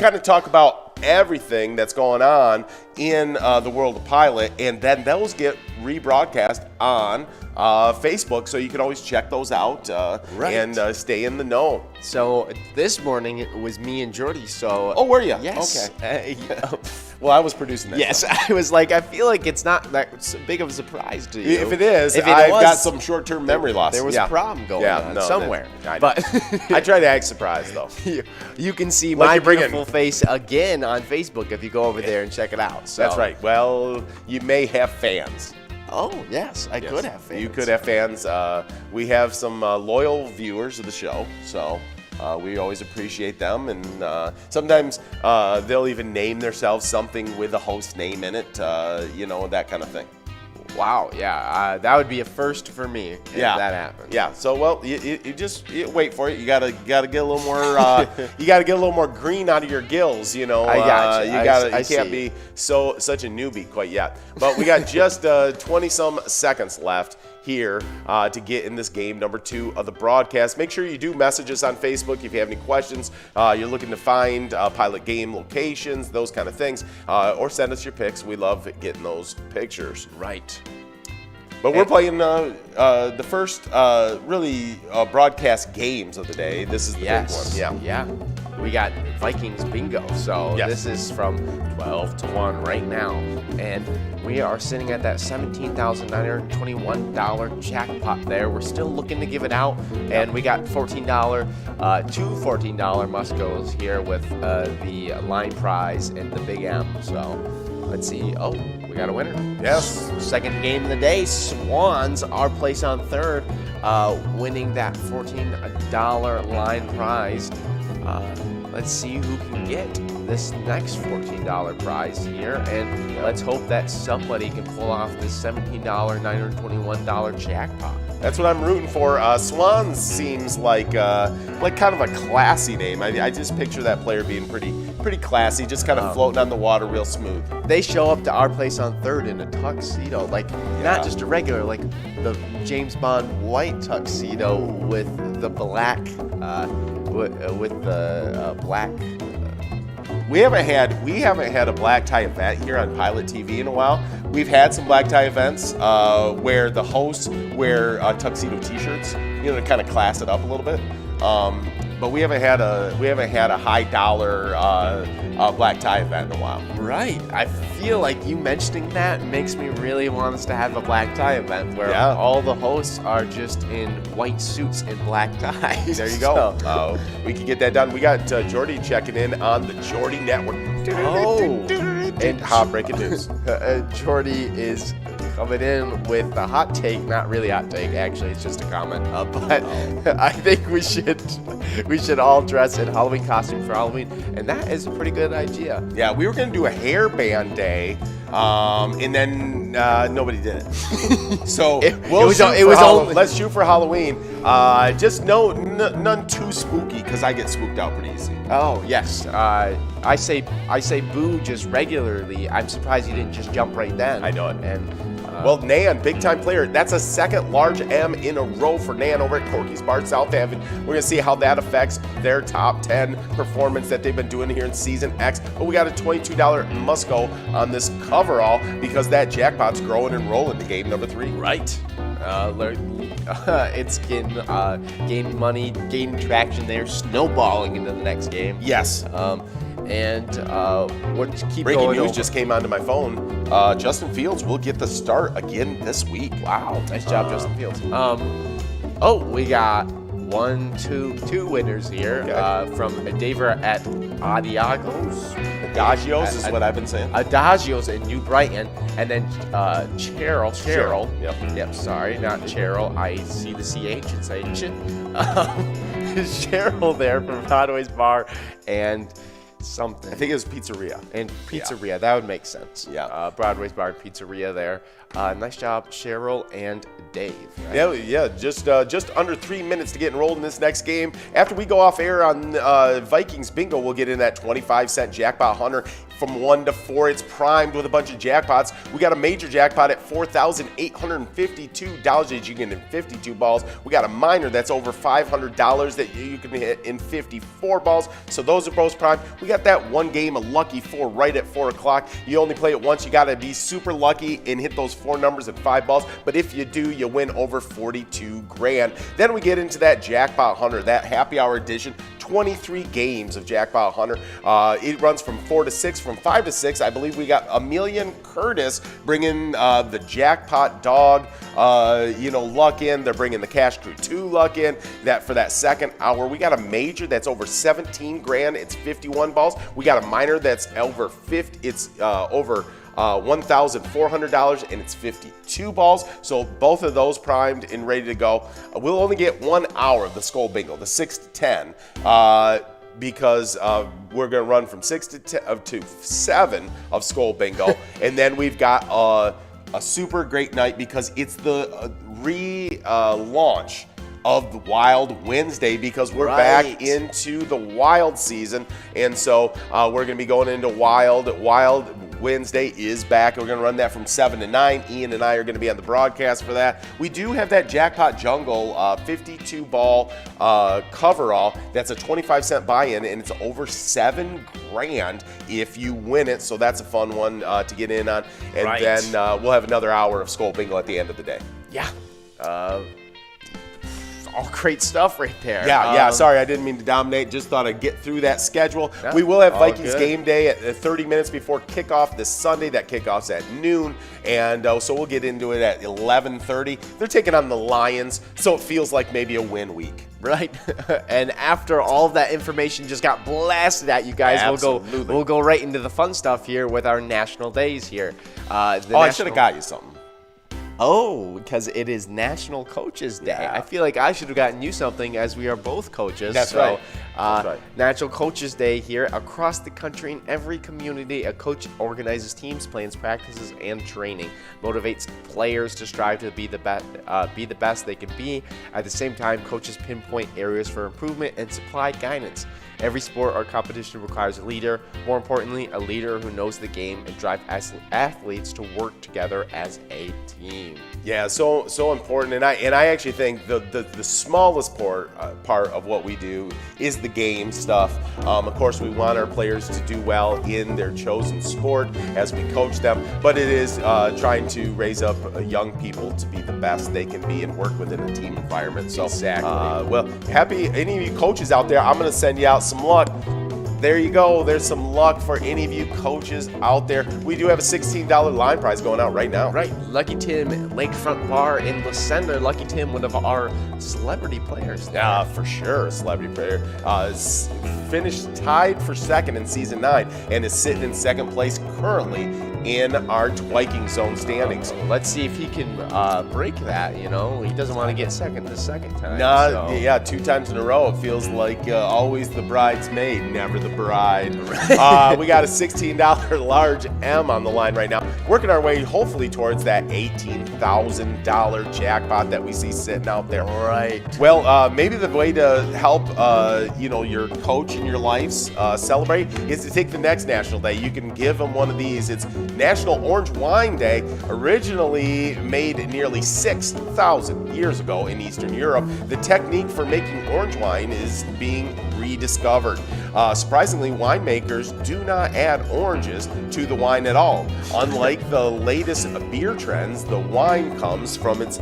kind of talk about everything that's going on in the world of Pilot, and then those get rebroadcast on Facebook, so you can always check those out and stay in the know. So, this morning it was me and Jordy, so... Oh, were you? Yes. Okay. Well, I was producing that. Yes, I was like, I feel like it's not that big of a surprise to you. If it is, If it I've was, got some short-term memory loss. There was a problem going on no, somewhere. I know. But I try to act surprised, though. you can see Like my you're bringing- beautiful face again on Facebook if you go over there and check it out. So. That's right. Well, you may have fans. Oh, yes, I could have fans. You could have fans. We have some loyal viewers of the show, so we always appreciate them. And sometimes they'll even name themselves something with a host name in it, that kind of thing. Wow, yeah, that would be a first for me if that happened. Yeah. So well, you just wait for it. You gotta get a little more. You gotta get a little more green out of your gills. I got you. You can't be such a newbie quite yet. But we got just 20-some seconds left here to get in this game number 2 of the broadcast. Make sure you do message us on Facebook if you have any questions. You're looking to find Pilot game locations, those kind of things, or send us your pics. We love getting those pictures. Right. But we're playing the first really broadcast games of the day. This is the big one. Yeah. We got Vikings bingo. So this is from 12 to 1 right now. And we are sitting at that $17,921 jackpot there. We're still looking to give it out. And we got $14, two $14 Muscos here with the line prize and the Big M. So let's see. Oh, we got a winner. Yes. Second game of the day, Swans, our place on third, winning that $14 line prize. Let's see who can get this next $14 prize here, and let's hope that somebody can pull off this $17,921 jackpot. That's what I'm rooting for. Swans seems like kind of a classy name. I just picture that player being pretty classy, just kind of floating on the water real smooth. They show up to our place on third in a tuxedo, not just a regular, like the James Bond white tuxedo with the black, with the black. We haven't had a black tie event here on Pilot TV in a while. We've had some black tie events where the hosts wear tuxedo T-shirts, to kind of class it up a little bit. But we haven't had a high dollar black tie event in a while. Right. I feel like you mentioning that makes me really want us to have a black tie event where all the hosts are just in white suits and black ties. There you go. We can get that done. We got Jordy checking in on the Jordy Network. And hot breaking news. Jordy is coming in with a hot take. Not really hot take, actually. It's just a comment. But I think we should all dress in Halloween costume for Halloween, and that is a pretty good idea. Yeah, we were going to do a hairband day, and then nobody did it. So let's shoot for Halloween. Just none too spooky, because I get spooked out pretty easy. Oh yes, I say boo just regularly. I'm surprised you didn't just jump right then. I know it. And Well, Nan, big-time player. That's a second large M in a row for Nan over at Corky's Bar, South Haven. We're going to see how that affects their top 10 performance that they've been doing here in Season X. But we got a $22 must-go on this coverall because that jackpot's growing and rolling to game number 3. Right. It's gaining money, gaining traction there, snowballing into the next game. Yes. What keep Breaking going news over. just came onto my phone. Justin Fields will get the start again this week. Wow, nice job, Justin Fields. We got two winners here from Daver at Adiagos. Adagios is what I've been saying. Adagios in New Brighton, and then Cheryl. Yep. Sorry, not Cheryl. I see the CH. It's H. Cheryl there from Broadway's Bar and something. I think it was Pizzeria. And Pizzeria, that would make sense. Yeah. Broadway's Bar, Pizzeria there. Nice job, Cheryl and Dave. Right? Yeah. Just under 3 minutes to get enrolled in this next game. After we go off air on Vikings Bingo, we'll get in that 25-cent jackpot hunter from 1 to 4. It's primed with a bunch of jackpots. We got a major jackpot at $4,852 that you can get in 52 balls. We got a minor that's over $500 that you can hit in 54 balls. So those are both primed. We got that one game, a lucky 4, right at 4 o'clock. You only play it once. You got to be super lucky and hit those 4 numbers at 5 balls. But if you do, you win over 42 grand. Then we get into that jackpot hunter, that happy hour edition. 23 games of Jackpot Hunter. It runs from 4 to 6, from 5 to 6. I believe we got Amelia Curtis bringing the Jackpot Dog, luck in. They're bringing the Cash Crew 2 luck in. That for that second hour. We got a major that's over 17 grand. It's 51 balls. We got a minor that's over 50. It's over $1,400 and it's 52 balls. So both of those primed and ready to go. We'll only get 1 hour of the Skull Bingo, the 6 to 10, because we're going to run from 6 to 7 of Skull Bingo. And then we've got a super great night because it's the relaunch of the Wild Wednesday because we're back into the Wild season. And so we're going to be going into Wild Wednesday is back. We're going to run that from 7 to 9. Ian and I are going to be on the broadcast for that. We do have that Jackpot Jungle 52 ball coverall. That's a 25-cent buy-in, and it's over 7 grand if you win it. So that's a fun one to get in on. And then we'll have another hour of Skull Bingo at the end of the day. Yeah. All great stuff right there. Yeah. Sorry, I didn't mean to dominate. Just thought I'd get through that schedule. Yeah, we will have Vikings game day at 30 minutes before kickoff this Sunday. That kickoff's at noon, and so we'll get into it at 11:30. They're taking on the Lions, so it feels like maybe a win week. Right. And after all of that information just got blasted at you guys, we'll go right into the fun stuff here with our national days here. I should have got you something. Oh, because it is National Coaches Day. Yeah. I feel like I should have gotten you something as we are both coaches. That's right. National Coaches Day here across the country in every community. A coach organizes teams, plans practices, and training. Motivates players to strive to be the best they can be. At the same time, coaches pinpoint areas for improvement and supply guidance. Every sport or competition requires a leader. More importantly, a leader who knows the game and drives athletes to work together as a team. Yeah, so important. And I actually think the smallest part of what we do is the game stuff. Of course, we want our players to do well in their chosen sport as we coach them, but it is trying to raise up young people to be the best they can be and work within a team environment. So, happy any of you coaches out there. I'm going to send you out some luck. There you go. There's some luck for any of you coaches out there. We do have a $16 line prize going out right now. Right. Lucky Tim, Lakefront Bar in Lucinda. Lucky Tim, one of our celebrity players. Yeah, for sure. Celebrity player. Finished tied for second in season 9 and is sitting in second place currently in our Viking Zone standings. Let's see if he can break that. He doesn't want to get second the second time. Yeah, 2 times in a row. It feels like always the bridesmaid, never the bride. We got a $16 large M on the line right now. Working our way hopefully towards that $18,000 jackpot that we see sitting out there. Right. Well, maybe the way to help your coach in your lives celebrate is to take the next National Day. You can give them one of these. It's National Orange Wine Day, originally made nearly 6,000 years ago in Eastern Europe. The technique for making orange wine is being rediscovered. Surprisingly, winemakers do not add oranges to the wine at all. Unlike the latest beer trends, the wine comes from its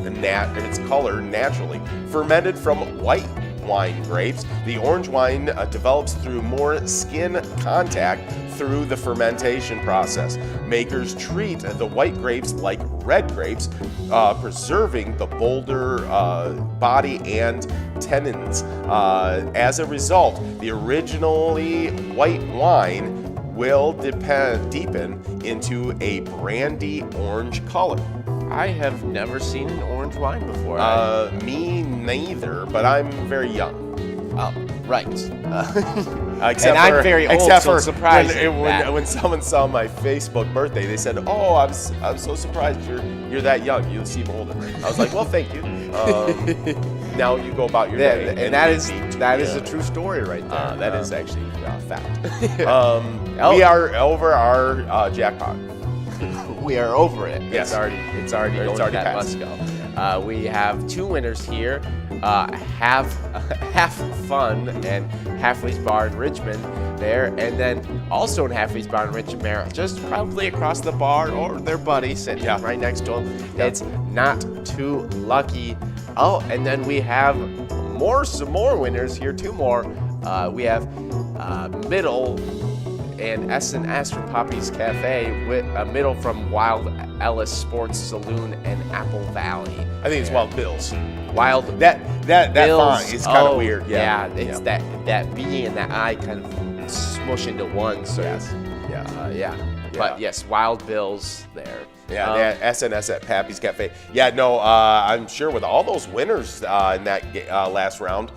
color naturally. Fermented from white wine grapes, the orange wine develops through more skin contact through the fermentation process. Makers treat the white grapes like red grapes, preserving the bolder body and tannins. As a result, the originally white wine will deepen into a brandy orange color. I have never seen an orange wine before. Me neither, but I'm very young. Oh, right. Except I'm for, very old, except so for it's surprising when someone saw my Facebook birthday, they said, "Oh, I'm so surprised you're that young. You seem older." I was like, "Well, thank you." Now you go about your day, and that is a true story right there. That is actually fact. We are over our jackpot. We are over it. Yes. It's already going. That passed. must go. We have two winners here. Half Fun and Halfway's Bar in Richmond there, and then also in Halfway's Bar in Richmond there, just probably across the bar or their buddy sitting right next to them. Yeah. It's Not Too Lucky. Oh, and then we have some more winners here. Two more. We have Middle and S&S from Poppy's Cafe, with a Middle from Wild Ellis Sports Saloon and Apple Valley. I think it's Wild Bills. Wild That Bills. font is kind of weird. Yeah, it's that B and that I kind of smush into one. So yeah. But yes, Wild Bills there. Yeah, SNS at Pappy's Cafe. Yeah, no, I'm sure with all those winners in that last round,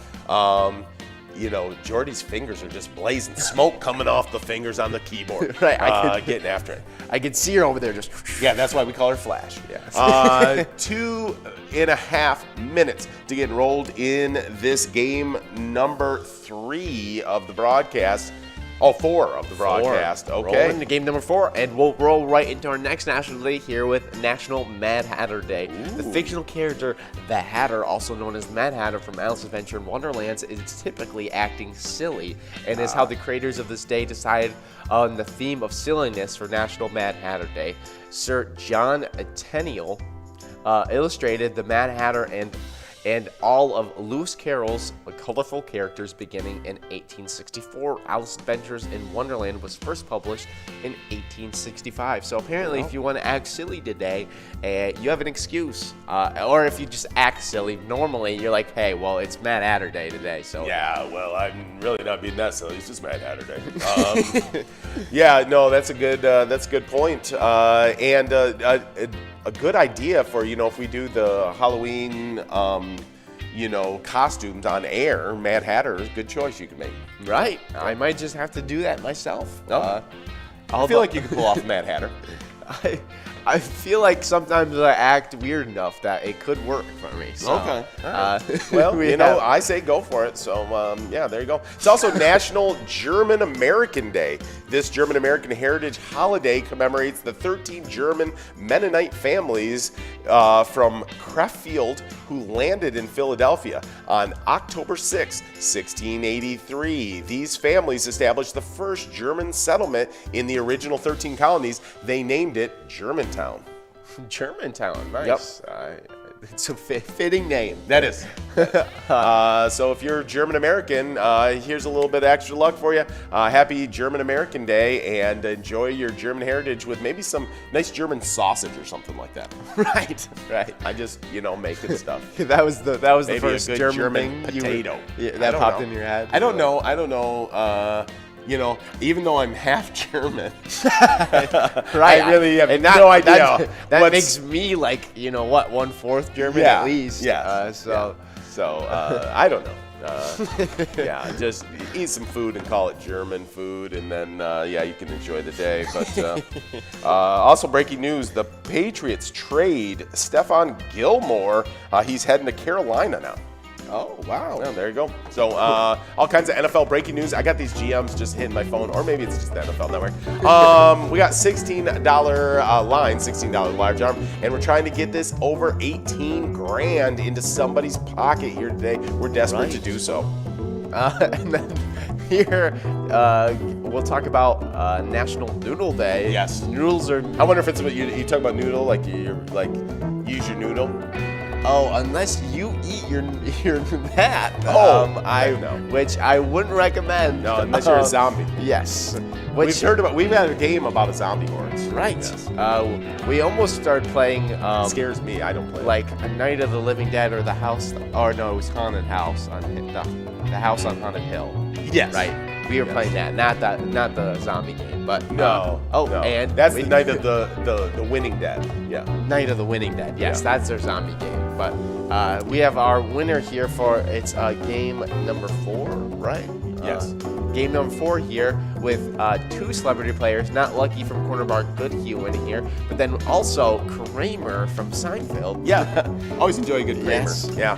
Jordy's fingers are just blazing, smoke coming off the fingers on the keyboard. Right, getting after it. I could see her over there just. Yeah, that's why we call her Flash. Yes. 2.5 minutes to get enrolled in this game number 3 of the broadcast. Oh, 4 of the broadcast. Okay. Rolling to game number 4, and we'll roll right into our next National Day here with National Mad Hatter Day. Ooh. The fictional character, the Hatter, also known as Mad Hatter from Alice's Adventure in Wonderland, is typically acting silly, and is how the creators of this day decided on the theme of silliness for National Mad Hatter Day. Sir John Tenniel illustrated the Mad Hatter and all of Lewis Carroll's colorful characters beginning in 1864. Alice's Adventures in Wonderland was first published in 1865. So apparently, if you want to act silly today, you have an excuse. Or if you just act silly, normally you're like, hey, well, it's Mad Hatter Day today. So yeah, well, I'm really not being that silly. It's just Mad Hatter Day. Yeah, no, that's a good point. And a good idea for, if we do the Halloween, costumes on air, Mad Hatter is a good choice you can make. Right. I might just have to do that myself. I feel like you could pull off Mad Hatter. I feel like sometimes I act weird enough that it could work for me. So, okay. Well, I say go for it. So, there you go. It's also National German American Day. This German American heritage holiday commemorates the 13 German Mennonite families from Crefeld who landed in Philadelphia on October 6, 1683. These families established the first German settlement in the original 13 colonies. They named it Germantown. Germantown, nice. Yep. It's a fitting name. That is. So if you're German American, here's a little bit of extra luck for you. Happy German American Day, and enjoy your German heritage with maybe some nice German sausage or something like that. Right. I just making stuff. that was the Maybe first a good German potato. That popped in your head. I don't know. Even though I'm half German, right? I really have no idea. That makes me 1/4 German at least. Yeah. I don't know. Just eat some food and call it German food, and then you can enjoy the day. But also breaking news: the Patriots trade Stephon Gilmore. He's heading to Carolina now. Oh, wow. Yeah, there you go. So all kinds of NFL breaking news. I got these GMs just hitting my phone, or maybe it's just the NFL Network. We got $16 line, $16 large arm, and we're trying to get this over 18 grand into somebody's pocket here today. We're desperate to do so. And then here, we'll talk about National Noodle Day. Yes. Noodles are... I wonder if it's what you talk about noodle, like you're like use your noodle. Oh, unless you eat your that. Oh, no. Which I wouldn't recommend. No, unless you're a zombie. Yes. We've had a game about a zombie hordes. Right. Yes. We almost started playing. It scares me. I don't play. Like a Night of the Living Dead or the house. Or no, it was Haunted House on the house on Haunted Hill. Yes. Right. We were playing that, not the zombie game, but No. and that's the Night of the Winning Dead. Yeah. Night of the Winning Dead. Yes, Yeah. that's their zombie game. But we have our winner here for it's game number 4, right? Yes. Game number 4 here with 2 celebrity players. Not Lucky from Cornerbar Goodhue winning here, but then also Kramer from Seinfeld. Yeah. Always enjoy a good Kramer. Yes. Yeah.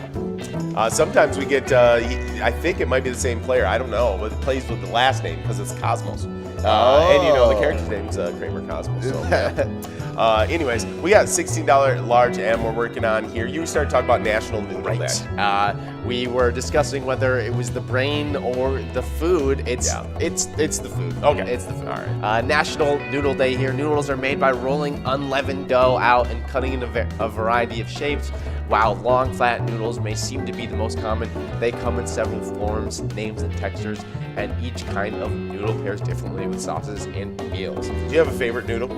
Sometimes we get, I think it might be the same player. I don't know, but it plays with the last name because it's Cosmos. And the character's name's Kramer Cosmos. So, yeah. Anyways, we got $16 large M we're working on here. You started talking about National Noodle Day. We were discussing whether it was the brain or the food. It's the food. Okay. It's the food. All right. National Noodle Day here. Noodles are made by rolling unleavened dough out and cutting into a variety of shapes. While long, flat noodles may seem to be the most common, they come in several forms, names, and textures, and each kind of noodle pairs differently with sauces and meals. Do you have a favorite noodle?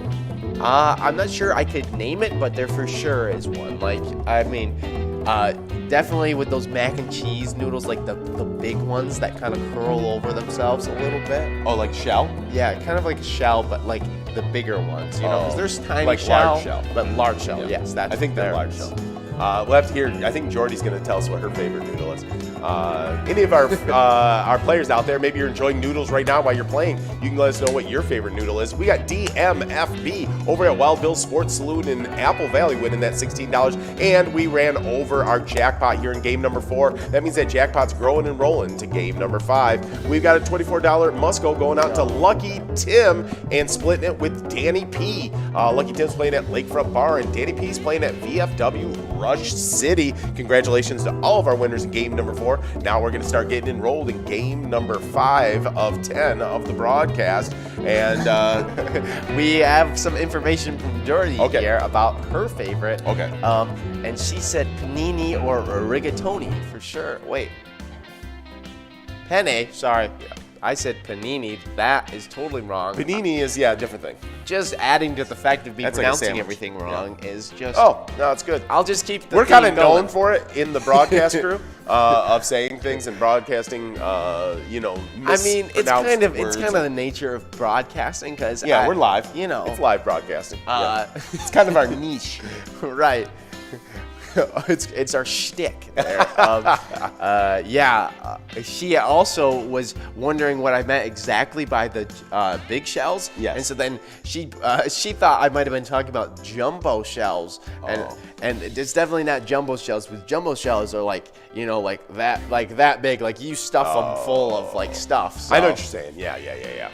I'm not sure I could name it, but there for sure is one. Like, I mean, definitely with those mac and cheese noodles, like the big ones that kind of curl over themselves a little bit. Oh, like shell? Yeah, kind of like a shell, but like the bigger ones, you know? 'Cause there's tiny like shell, large shell. but large shell, yes. That's I think they're there. large shell. We'll have to hear. I think Jordy's going to tell us what her favorite noodle is. Any of our players out there, maybe you're enjoying noodles right now while you're playing. You can let us know what your favorite noodle is. We got DMFB over at Wild Bill Sports Saloon in Apple Valley winning that $16, and we ran over our jackpot here in game number 4. That means that jackpot's growing and rolling to game number 5. We've got a $24 Musco going out to Lucky Tim and splitting it with Danny P. Lucky Tim's playing at Lakefront Bar, and Danny P's playing at VFW Rush City. Congratulations to all of our winners in game number 4. Now we're going to start getting enrolled in game number 5 of 10 of the broadcast. And we have some information from Jordy here about her favorite. Okay. And she said panini or rigatoni for sure. Wait. Penne, sorry. I said panini. That is totally wrong. Panini is, a different thing. Just adding to the fact of me That's like a pronouncing sandwich. everything wrong is just... Oh, no, it's good. I'll just keep the We're kind of theme going. known for it in the broadcast crew of saying things and broadcasting, I mean, it's kind of the nature of broadcasting because we're live. You know, it's live broadcasting. it's kind of our niche, right? It's our shtick there. She also was wondering what I meant exactly by the big shells. Yes. And so then she thought I might have been talking about jumbo shells, and it's definitely not jumbo shells. Because jumbo shells are like that big, like you stuff them full of like stuff. So. I know what you're saying. Yeah.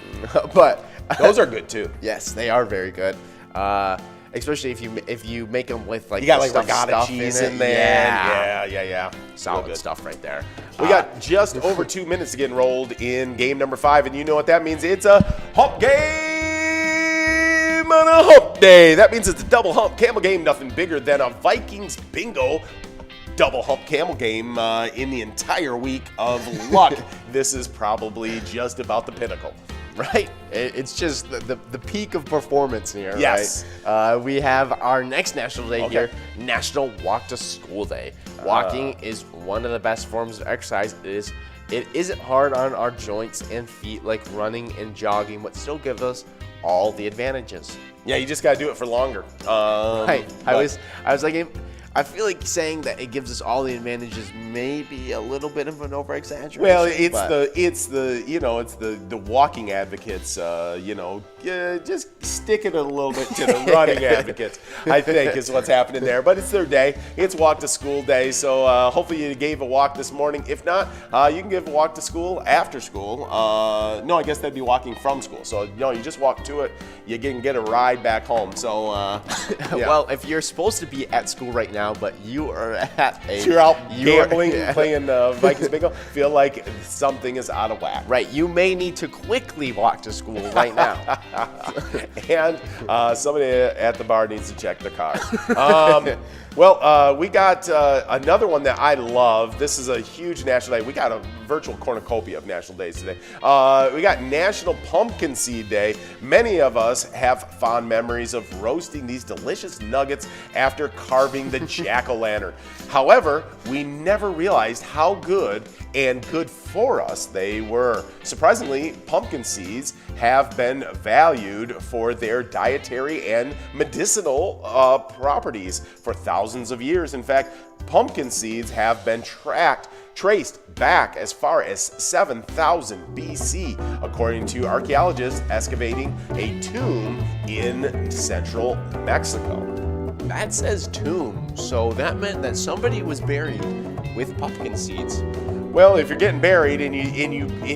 But Those are good too. yes, they are very good. Especially if you make them with like You got like stuffed regatta stuff cheese in in it. there. Yeah. Yeah. Solid good stuff right there. We got just over 2 minutes to get enrolled in game number 5, and you know what that means. It's a hump game on a hump day. That means it's a double hump camel game. Nothing bigger than a Vikings bingo double hump camel game in the entire week of luck. This is probably just about the pinnacle. Right? It's just the peak of performance here, Yes. right? We have our next National Day here, National Walk to School Day. Walking is one of the best forms of exercise. It isn't hard on our joints and feet like running and jogging, but still gives us all the advantages. Yeah, you just got to do it for longer. Right. I was like, I feel like saying that it gives us all the advantages may be a little bit of an over-exaggeration. Well, it's but- the walking advocates, just stick it a little bit to the running advocates, I think is what's happening there. But it's their day. It's walk to school day. So hopefully you gave a walk this morning. If not, you can give a walk to school after school. No, I guess that'd be walking from school. So, you just walk to it. You can get a ride back home. So, yeah. Well, if you're supposed to be at school right now, but you are at You're out gambling, playing Vikings bingo, feel like something is out of whack. right, you may need to quickly walk to school right now. And somebody at the bar needs to check the car. We got another one that I love. This is a huge national day. We got a virtual cornucopia of national days today. We got National Pumpkin Seed Day. Many of us have fond memories of roasting these delicious nuggets after carving the jack-o'-lantern. However, we never realized how good and good for us they were. Surprisingly, pumpkin seeds have been valued for their dietary and medicinal properties for thousands of years. In fact, pumpkin seeds have been traced back as far as 7,000 BC, according to archaeologists excavating a tomb in central Mexico. That says tomb, so that meant that somebody was buried with pumpkin seeds. Well, if you're getting buried and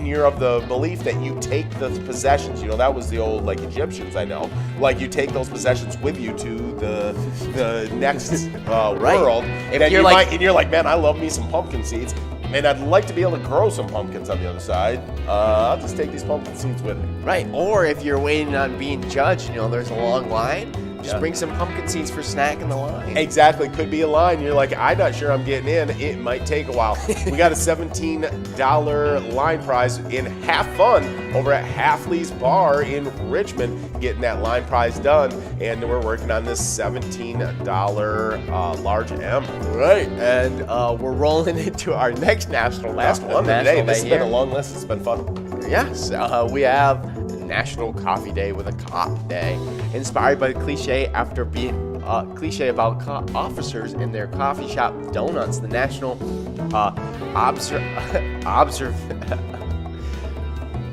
you're of the belief that you take the possessions, that was the old Egyptians, I know. Like you take those possessions with you to the next world. If And you're you're like, man, I love me some pumpkin seeds, and I'd like to be able to grow some pumpkins on the other side. I'll just take these pumpkin seeds with me. Right, or if you're waiting on being judged, there's a long line, just bring some pumpkin seeds for snack in the line. Exactly, could be a line. You're like, I'm not sure I'm getting in. It might take a while. We got a $17 line prize in Half Fun over at Halfley's Bar in Richmond, getting that line prize done. And we're working on this $17 large M. Right, and we're rolling into our next Last one of the day. This has been a long list. It's been fun. Yes, we have National Coffee Day with a Cop Day, inspired by the cliche after being cliche about officers in their coffee shop donuts. The National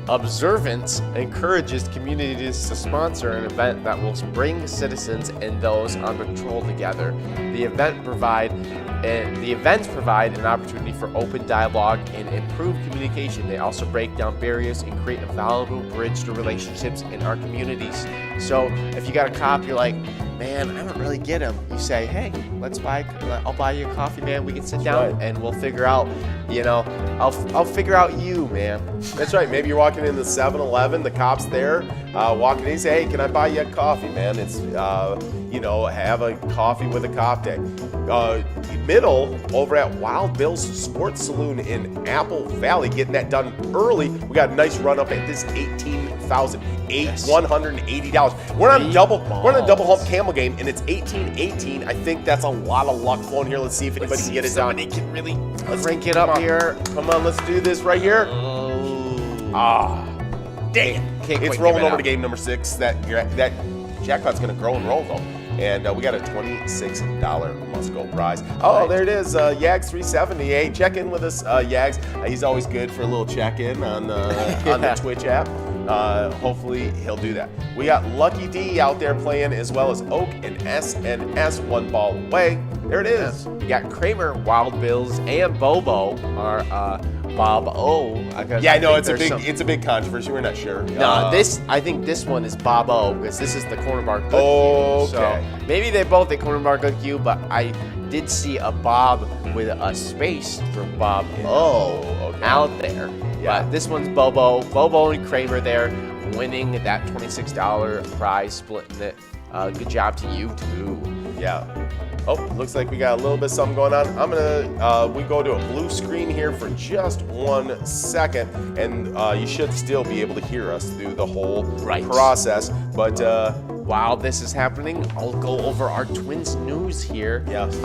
Observance encourages communities to sponsor an event that will bring citizens and those on patrol together. The events provide an opportunity for open dialogue and improved communication. They also break down barriers and create a valuable bridge to relationships in our communities. So if you got a cop, you're like, man, I don't really get him. You say, hey, I'll buy you a coffee, man. We can sit down and we'll figure out, I'll figure out you, man. That's right. Maybe you're walking in the 7-Eleven, the cop's there, walking in, he say, hey, can I buy you a coffee, man? It's, have a coffee with a cop day. Middle over at Wild Bill's Sports Saloon in Apple Valley, getting that done early. We got a nice run up at this $180. We're on a double hump camel game, and it's 18-18. I think that's a lot of luck flowing here. Let's see if anybody can get it done. Can really crank it up here. Come on, let's do this right here. Dang it. It's rolling over to game number 6. That jackpot's going to grow and roll, though. And we got a $26 must-go prize. Oh, there it is, Yags 378. Check in with us, Yags. He's always good for a little check-in on the Twitch app. Hopefully, he'll do that. We got Lucky D out there playing, as well as Oak and SNS, one ball away. There it is. We got Kramer, Wild Bills, and Bobo are Bob O. Yeah, no, it's a big controversy. We're not sure. No, I think this one is Bob O because this is the corner bar good Okay. So maybe they both the corner bar good Q, but I did see a Bob with a space for Bob out there. Yeah. But this one's Bobo. Bobo and Kramer there winning that $26 prize, splitting it. Good job to you too. Yeah. Oh, looks like we got a little bit of something going on. We go to a blue screen here for just 1 second, and you should still be able to hear us through the whole process. But while this is happening, I'll go over our Twins news here. Yes.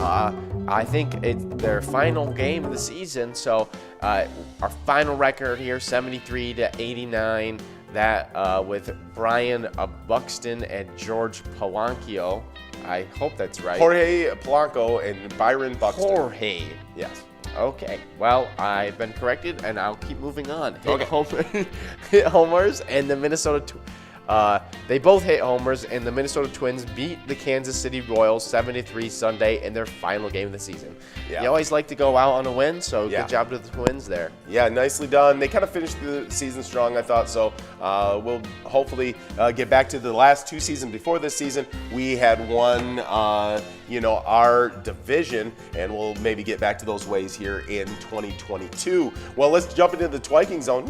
I think it's their final game of the season, so our final record here, 73-89. That with Brian Buxton and George Polanco. I hope that's right. Jorge Polanco and Byron Buxton. Jorge. Yes. Okay, well, I've been corrected, and I'll keep moving on. Okay. Hit homers, and the they both hit homers, and the Minnesota Twins beat the Kansas City Royals 7-3 Sunday in their final game of the season. Yeah. You always like to go out on a win, so Yeah. good job to the Twins there. Yeah, nicely done. They kind of finished the season strong, I thought. So we'll hopefully get back to the last 2 seasons before this season. We had won, our division, and we'll maybe get back to those ways here in 2022. Well, let's jump into the Twiking zone.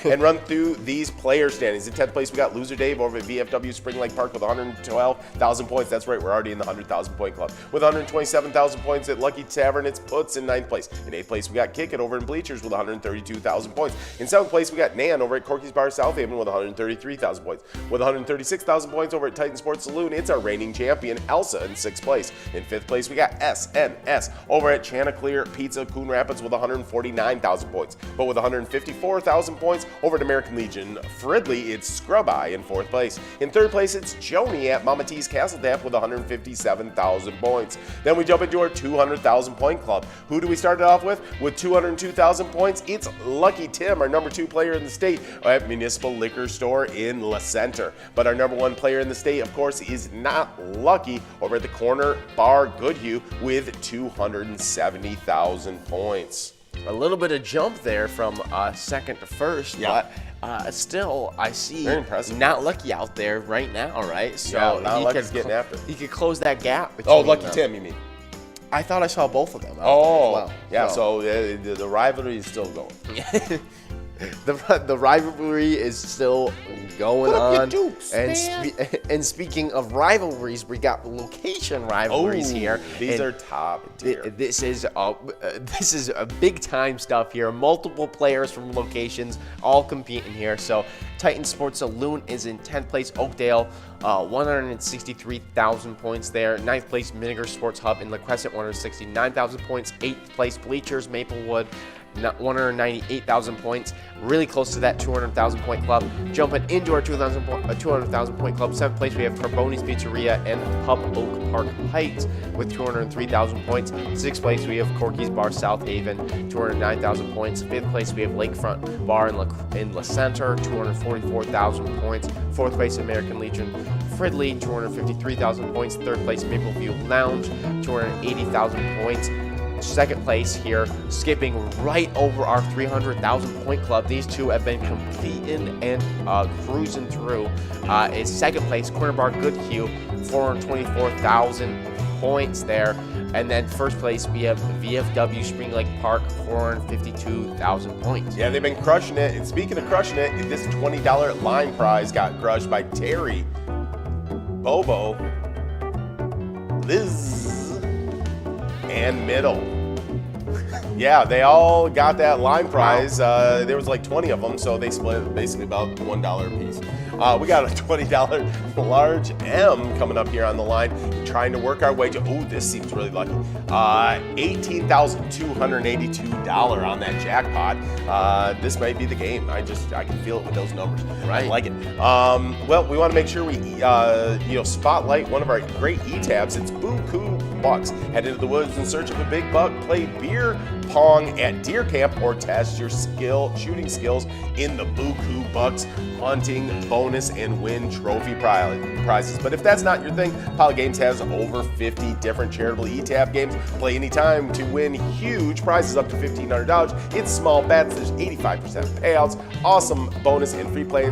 And run through these player standings. In 10th place, we got Loser Dave over at VFW Spring Lake Park with 112,000 points. That's right, we're already in the 100,000 point club. With 127,000 points at Lucky Tavern, it's Puts in 9th place. In 8th place, we got Kick It over in Bleachers with 132,000 points. In 7th place, we got Nan over at Corky's Bar South Haven with 133,000 points. With 136,000 points over at Titan Sports Saloon, it's our reigning champion, Elsa, in 6th place. In 5th place, we got SNS over at Chanticleer Pizza, Coon Rapids with 149,000 points. But with 154,000 points over at American Legion Fridley, it's Scrub Eye in 4th place. In 3rd place, it's Joni at Mama T's Castle Tap with 157,000 points. Then we jump into our 200,000 point club. Who do we start it off with? With 202,000 points, it's Lucky Tim, our number 2 player in the state at Municipal Liquor Store in La Center. But our number 1 player in the state, of course, is not Lucky over at the Corner Bar Goodhue with 270,000 points. A little bit of jump there from second to first, Yeah. but still, I see Very impressive. Not Lucky out there right now, right? So Yeah, Not he Lucky's could getting after it. He could close that gap between Oh, Lucky them. Tim, you mean? I thought I saw both of them out Oh, there as well. yeah, so the rivalry is still going. The rivalry is still going Put up your on. dukes, man. And speaking of rivalries, we got location rivalries here. These And are top tier. This is a big time stuff here. Multiple players from locations all competing here. So Titan Sports Saloon is in 10th place. Oakdale, 163,000 points there. 9th place Vinegar Sports Hub in La Crescent, 169,000 points. 8th place Bleachers Maplewood, 198,000 points, really close to that 200,000 point club. Jumping into our 200,000 point club, 7th place we have Carboni's Pizzeria and Pub Oak Park Heights with 203,000 points. 6th place we have Corky's Bar South Haven, 209,000 points. 5th place we have Lakefront Bar in La Center, 244,000 points. 4th place American Legion Fridley, 253,000 points. 3rd place Mapleview Lounge, 280,000 points. 2nd place here, skipping right over our 300,000 point club. These two have been competing and cruising through. Is 2nd place Corner Bar Goodhue, 424,000 points there. And then 1st place we have VFW Spring Lake Park, 452,000 points. Yeah, they've been crushing it. And speaking of crushing it, this $20 line prize got crushed by Terry, Bobo, Liz, and Middle. Yeah, they all got that line prize. There was like 20 of them, so they split basically about $1 a piece. We got a $20 large M coming up here on the line, trying to work our way to, this seems really lucky, $18,282 on that jackpot. This might be the game. I can feel it with those numbers. Right. I like it. Well, we want to make sure we, spotlight one of our great E-tabs. It's Buku Bucks. Head into the woods in search of a big buck, play beer pong at deer camp, or test your shooting skills in the Buku Bucks hunting bonus and win trophy prizes. But if that's not your thing, Pilot Games has over 50 different charitable E-tab games. Play anytime to win huge prizes up to $1,500. It's small bets. There's 85% payouts, awesome bonus and free play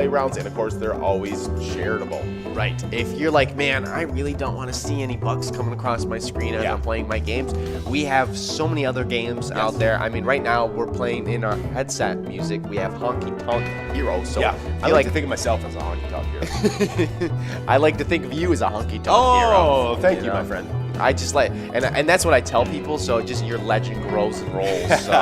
rounds, and of course, they're always charitable. Right. If you're like, man, I really don't want to see any bucks coming across my screen as I'm playing my games, we have so many other games out there. I mean, right now we're playing in our headset music. We have Honky Tonk Hero. So I like to think of myself as a honky tonk hero. I like to think of you as a honky tonk hero. Oh, thank you, my friend. I just like, and that's what I tell people. So just your legend grows and rolls. So.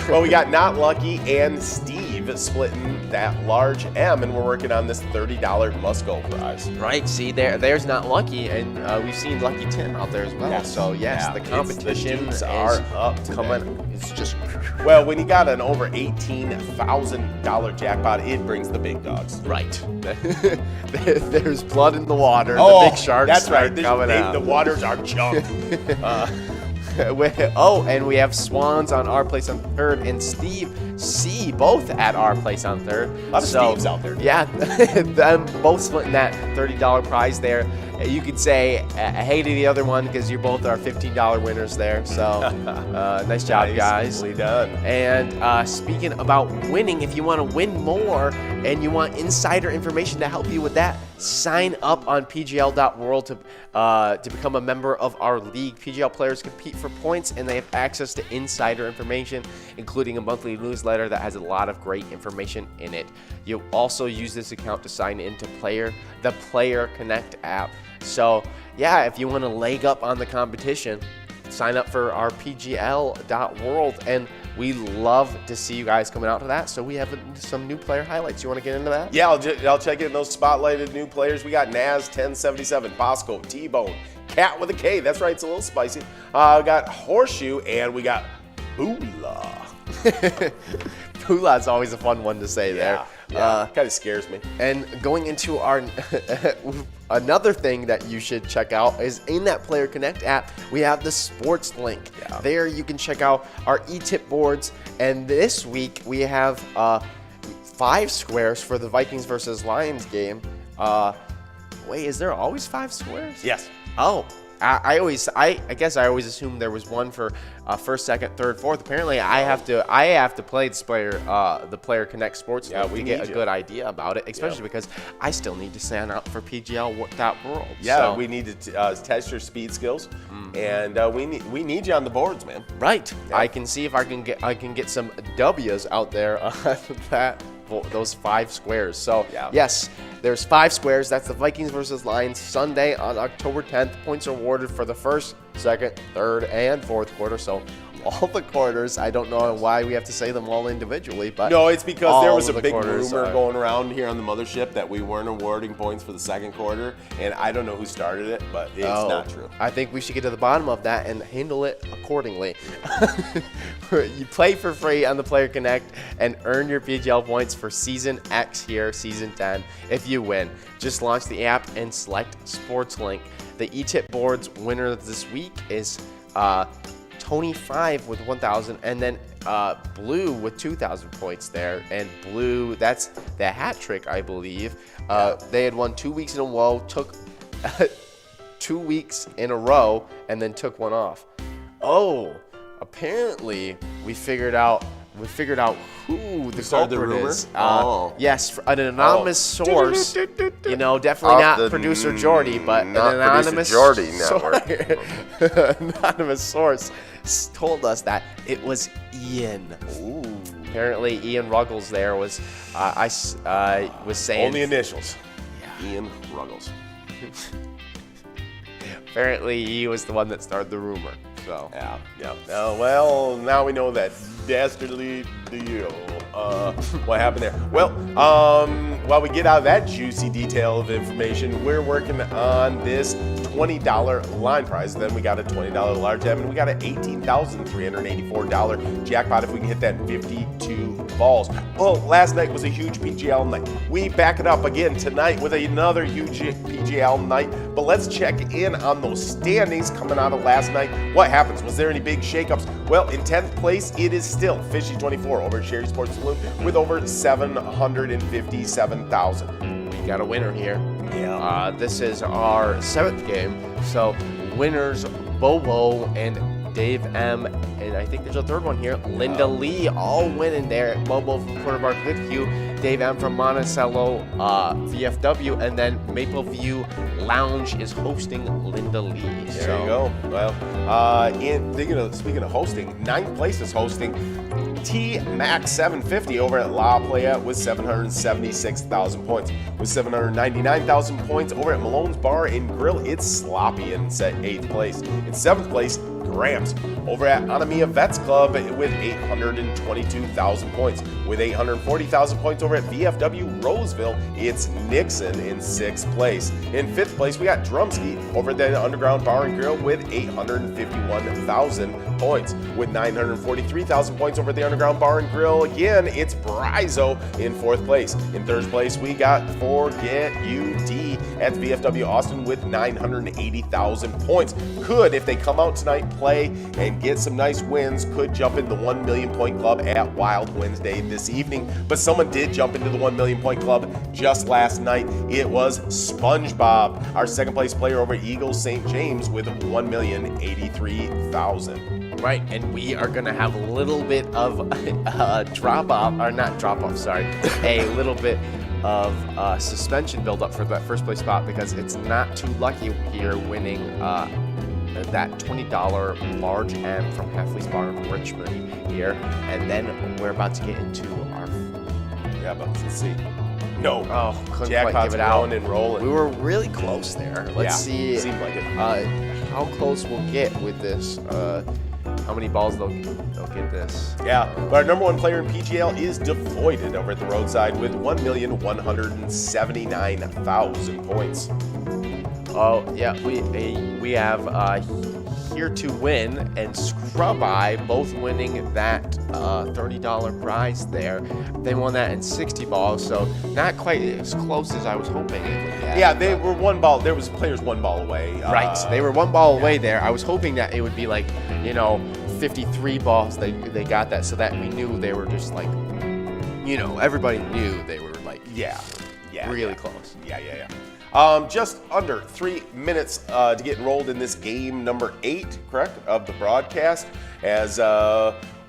Well, we got Not Lucky and Steve splitting that large M, and we're working on this $30 must-go prize. Right. See, there's Not Lucky, and we've seen Lucky Tim out there as well. Yes. So yes, the competition the is are up coming. It's just Well, when you got an over $18,000 jackpot, it brings the big dogs. Right. There's blood in the water. The big sharks that's right. are coming out. The waters are chunk. And we have Swans on our place on third, and Steve C both at our place on third. A lot of Steves out there. Yeah, them both splitting that $30 prize there. You could say hey to the other one because you both are $15 winners there. So nice job, guys. Nicely done. And speaking about winning, if you want to win more and you want insider information to help you with that, sign up on PGL.world to become a member of our league. PGL players compete for points, and they have access to insider information, including a monthly newsletter that has a lot of great information in it. You'll also use this account to sign into the Player Connect app. So, yeah, if you want to leg up on the competition, sign up for our PGL.world, and we love to see you guys coming out to that. So we have some new player highlights. You want to get into that? Yeah, I'll check in those spotlighted new players. We got Naz 1077, Bosco, T-Bone, Cat with a K. That's right, it's a little spicy. We got Horseshoe, and we got Bula. Bula is always a fun one to say there. Yeah, kind of scares me. And going into our another thing that you should check out is in that Player Connect app, we have the sports link. Yeah. There you can check out our e-tip boards. And this week we have 5 squares for the Vikings versus Lions game. Wait, is there always 5 squares? Yes. Oh, I guess I always assumed there was one for first, second, third, fourth. Apparently, I have to play the Player Connect Sports to get a good idea about it, especially because I still need to sign up for PGL.world. Yeah, so. we need to test your speed skills, and we need you on the boards, man. Right. Yeah. I can see if I can get some W's out there on those 5 squares. So yes, there's 5 squares. That's the Vikings versus Lions Sunday on October 10th. Points are awarded for the first, second, third, and fourth quarter. So all the quarters. I don't know why we have to say them all individually, but no, it's because there was a all of big the quarters rumor are- going around here on the mothership that we weren't awarding points for the second quarter, and I don't know who started it, but it's not true. I think we should get to the bottom of that and handle it accordingly. You play for free on the Player Connect and earn your PGL points for Season X here, Season 10, if you win. Just launch the app and select Sports Link. The e-tip board's winner this week is Tony 5 with 1,000, and then Blue with 2,000 points there. And Blue, that's the hat trick, I believe. They had won 2 weeks in a row, took 2 weeks in a row, and then took one off. Oh, apparently we figured out who the started the culprit rumor? is. Yes, an anonymous source. You know, definitely Off not the producer Jordy, but an not producer anonymous Jordy network. anonymous source told us that it was Ian. Ooh. Apparently, Ian Ruggles there was was saying Only initials. Ian Ruggles. apparently he was the one that started the rumor. So Yeah. Well, now we know that dastardly deal. What happened there? Well, while we get out of that juicy detail of information, we're working on this $20 line prize. Then we got a $20 large tab, and we got an $18,384 jackpot if we can hit that 52 balls. Well, last night was a huge PGL night. We back it up again tonight with another huge PGL night. But let's check in on those standings coming out of last night. What happens? Was there any big shakeups? Well, in 10th place, it is still Fishy24 over at Sherry Sports Saloon with over 757,000. we got a winner here. Yeah. This is our 7th game. So winners Bobo and Dave M, and I think there's a third one here, Linda Lee, all winning there. Bobo from Quarterbark with Q, Dave M from Monticello VFW, and then Mapleview Lounge is hosting Linda Lee. There you go. Well, speaking of hosting, 9th place is hosting T-Max 750 over at La Playa with 776,000 points. With 799,000 points over at Malone's Bar and Grill, it's Sloppy in 8th place. In 7th place, Gramps over at Anamia Vets Club with 822,000 points. With 840,000 points over at VFW Roseville, it's Nixon in 6th place. In 5th place, we got Drumski over at the Underground Bar and Grill with 851,000 points. With 943,000 points over at the Underground Bar and Grill, again, it's Brizo in 4th place. In 3rd place, we got Forget UD at the VFW Austin with 980,000 points. Could, if they come out tonight, play and get some nice wins, could jump in the 1 million point club at Wild Wednesday this evening. But someone did jump into the 1 million point club just last night. It was SpongeBob, our 2nd place player over at Eagles St. James with 1,083,000. Right, and we are going to have a little bit of a a little bit of suspension build up for that 1st place spot because it's not too lucky here winning that $20 large M from Halfley's Bar in Richmond here. And then we're about to get into our... Yeah, but let's see. No. Oh, couldn't Jackpot's quite give it out. rolling and rolling. We were really close there. Let's see seemed like it. how close we'll get with this. How many balls they'll get this. Yeah, but our number 1 player in PGL is Devoided over at the roadside with 1,179,000 points. Oh, yeah, we have Here to Win and Scrub Eye both winning that $30 prize there. They won that in 60 balls, so not quite as close as I was hoping it would be. Yeah, they were 1 ball. There was players 1 ball away. Right, they were 1 ball away there. I was hoping that it would be like, 53 balls. They got that, so that we knew they were just like, everybody knew they were like, really close. Yeah. Just under 3 minutes to get enrolled in this game number 8, correct, of the broadcast. As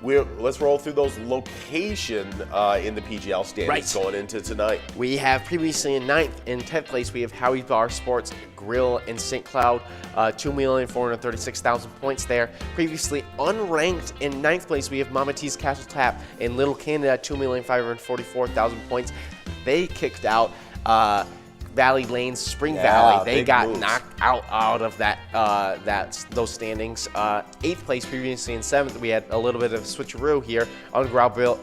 let's roll through those location in the PGL standings going into tonight. We have previously in 9th and 10th place, we have Howie Bar Sports Grill in St. Cloud, 2,436,000 points there. Previously unranked in 9th place, we have Mama T's Castle Tap in Little Canada, 2,544,000 points. They kicked out Valley Lanes, Spring Valley. They got knocked out of those standings. 8th place previously in 7th. We had a little bit of a switcheroo here. Underground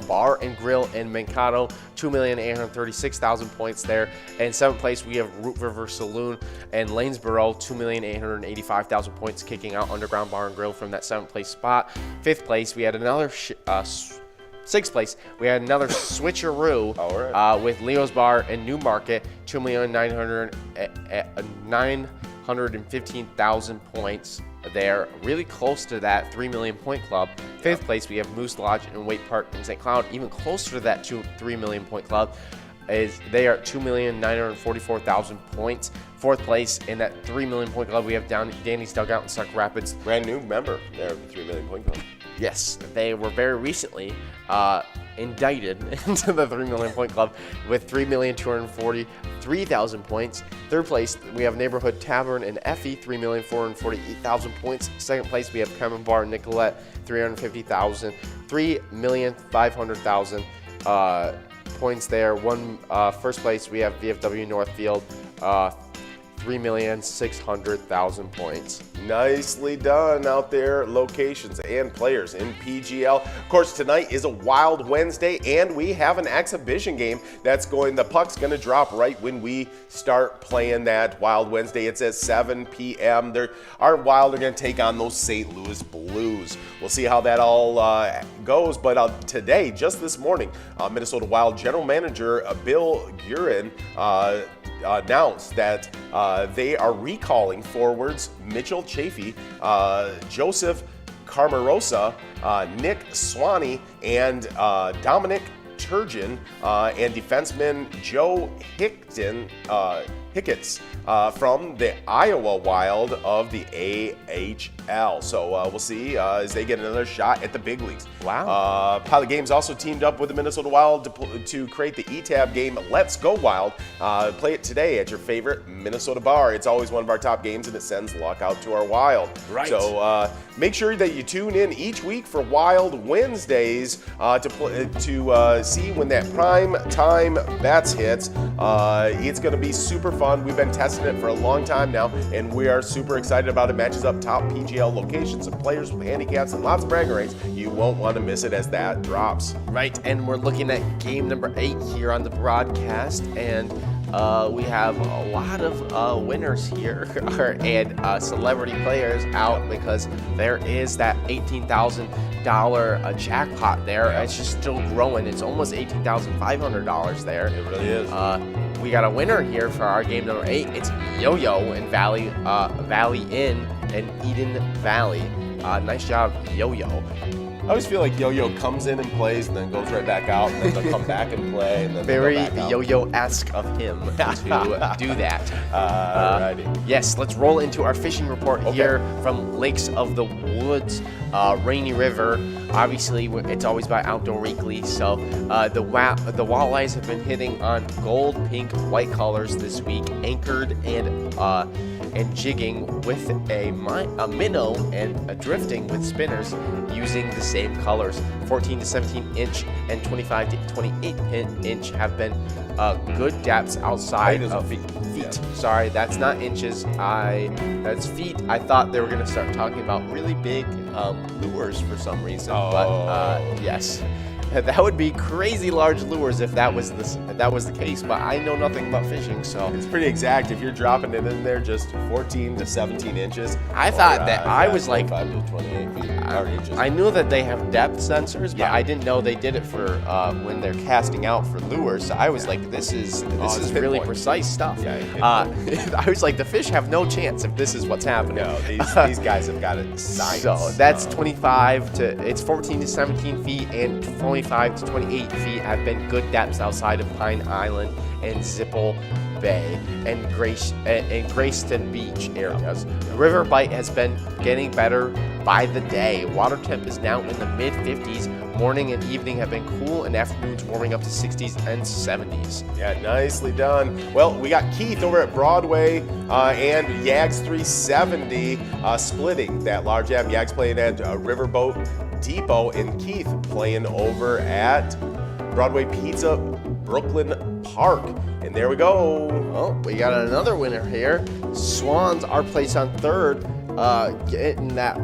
Bar and Grill in Mankato, 2,836,000 points there. And 7th place we have Root River Saloon and Lanesboro, 2,885,000 points, kicking out Underground Bar and Grill from that 7th place spot. 5th place we had another 6th place, we had another switcheroo with Leo's Bar in Newmarket, 2,915,000 points there. Really close to that 3 million point club. 5th place, we have Moose Lodge and Waite Park in St. Cloud, even closer to that 3 million point club. They are at 2,944,000 points. 4th place in that 3 million point club, we have Danny's Dugout in Sauk Rapids. Brand new member there of the 3 million point club. Yes, they were very recently indicted into the 3 million point club with 3,243,000 points. 3rd place, we have Neighborhood Tavern in Effie, 3,448,000 points. 2nd place, we have Cremon Bar in Nicolette, 350,000. 3,500,000 points there. 1st place, we have VFW Northfield, 3,600,000 points. Nicely done out there, locations and players in PGL. Of course, tonight is a Wild Wednesday, and we have an exhibition game that's the puck's going to drop right when we start playing that Wild Wednesday. It's at 7 p.m. Our Wild are going to take on those St. Louis Blues. We'll see how that all goes, but today, just this morning, Minnesota Wild General Manager Bill Guerin announced that they are recalling forwards Mitchell Chafee, Joseph Carmarosa, Nick Swanee, and Dominic Turgeon, and defenseman Joe Hicketts from the Iowa Wild of the AHL. So we'll see as they get another shot at the big leagues. Wow. Pilot Games also teamed up with the Minnesota Wild to create the ETAB game Let's Go Wild. Play it today at your favorite Minnesota bar. It's always one of our top games, and it sends luck out to our Wild. Right. So make sure that you tune in each week for Wild Wednesdays to see when that prime time bets hits. It's going to be super fun. We've been testing it for a long time now, and we are super excited about it. Matches up top PGL locations and players with handicaps and lots of bragging rights. You won't want to miss it as that drops. Right, and we're looking at game number 8 here on the broadcast, and we have a lot of winners here and celebrity players out because there is that $18,000 jackpot there. It's just still growing. It's almost $18,500 there. It really is. We got a winner here for our game number 8. It's Yo-Yo in Valley Inn and Eden Valley. Nice job, Yo-Yo. I always feel like Yo-Yo comes in and plays and then goes right back out, and then they'll come back and play, and then Very they'll go back out. Yo-Yo-esque of him to do that. Alrighty. Yes, let's roll into our fishing report here from Lakes of the Woods, Rainy River. Obviously, it's always by Outdoor Weekly, so the walleyes have been hitting on gold, pink, white colors this week, anchored and jigging with a minnow and drifting with spinners using the same colors. 14 to 17 inch and 25 to 28 inch have been good depths outside of feet. Sorry, that's not inches. That's feet. I thought they were going to start talking about really big lures for some reason, but yes. That would be crazy large lures if that was the case, but I know nothing about fishing, so It's pretty exact. If you're dropping it in there just 14 to 17 inches. I thought that I was like 25 to 28 feet or inches. I knew that they have depth sensors, but Yeah. I didn't know they did it for when they're casting out for lures. So I was like, this is it's really pinpoint. precise stuff. Yeah, I was like, the fish have no chance if this is what's happening. No, these guys have got it science. So that's 14 to 17 feet and 25 to 28 feet have been good depths outside of Pine Island and Zipple Bay and Grayston Beach areas. The river bite has been getting better by the day. Water temp is now in the mid 50s. Morning and evening have been cool, and afternoons warming up to 60s and 70s. Yeah, nicely done. Well, we got Keith over at Broadway and Yags 370 splitting that large app. Yags playing at Riverboat Depot, and Keith playing over at Broadway Pizza Brooklyn Park. And there we go. Well, we got another winner here. Swans, our place on third, getting that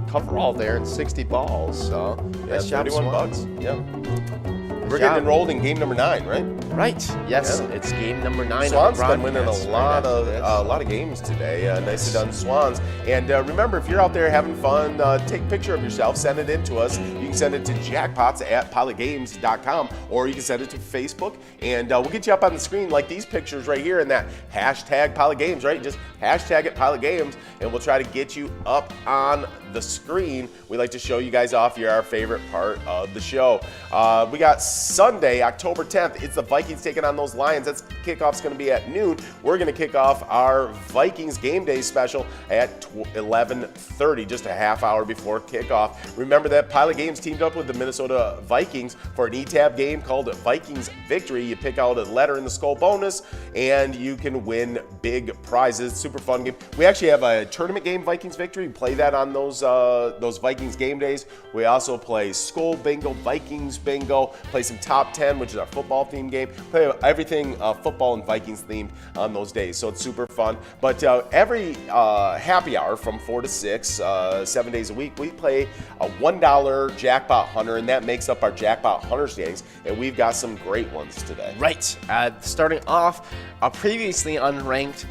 coverall there in 60 balls. So Yeah, nice job, 31 Swans. bucks. Yeah. We're job. getting enrolled in game number 9, right? Right. Yes, Yeah. it's game number 9. Swans on been winning a broadcast lot right of after this. games today. Nicely done, Swans. And remember, if you're out there having fun, take a picture of yourself, send it in to us. You can send it to jackpots@pilotgames.com, or you can send it to Facebook, and we'll get you up on the screen like these pictures right here in that hashtag Pilot Games, right? Just hashtag it Pilot Games, and we'll try to get you up on the screen. We like to show you guys off. You're our favorite part of the show. We got Sunday, October 10th. It's the Vikings taking on those Lions. That's kickoff's going to be at noon. We're going to kick off our Vikings game day special at 11:30, just a half hour before kickoff. Remember that Pilot Games teamed up with the Minnesota Vikings for an ETAB game called Vikings Victory. You pick out a letter in the skull bonus, and you can win big prizes. Super fun game. We actually have a tournament game, Vikings Victory. We play that on those Vikings game days. We also play Skull Bingo, Vikings Bingo, play some Top 10, which is our football themed game. Play everything football and Vikings themed on those days, so it's super fun. But every happy hour from 4 to 6, 7 days a week, we play a $1 Jackpot Hunter, and that makes up our Jackpot Hunter standings, and we've got some great ones today. Right. Starting off, previously unranked.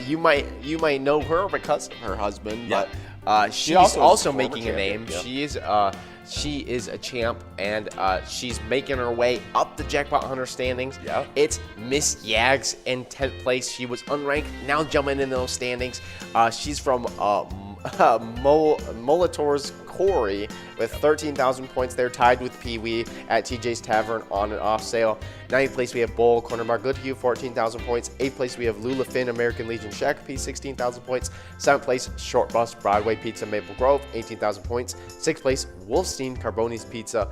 You might know her because of her husband, Yeah. but she's also is also a former making a name. champion, She is a champ, and she's making her way up the Jackpot Hunter standings. Yeah. It's Miss Yags in 10th place. She was unranked, now jumping into those standings. She's from Molitor's Corey with 13,000 points. They're tied with Pee Wee at TJ's Tavern on and off sale. 9th place we have Bull Cornerbar Goodhue, 14,000 points. 8th place we have Lula Finn American Legion Shakopee, 16,000 points. 7th place Short Bus Broadway Pizza Maple Grove, 18,000 points. 6th place Wolfstein Carboni's Pizza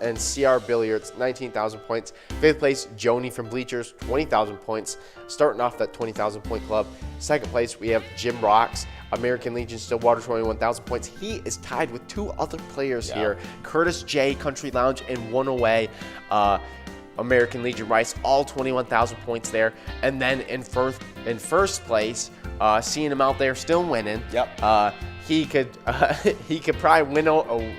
and CR Billiards, 19,000 points. 5th place Joni from Bleachers, 20,000 points. Starting off that 20,000 point club. 2nd place we have Jim Rocks American Legion Stillwater, 21,000 points. He is tied with 2 other players here, Curtis J Country Lounge and One Away American Legion Rice, all 21,000 points there. And then in first place, seeing him out there still winning. Yep. He could probably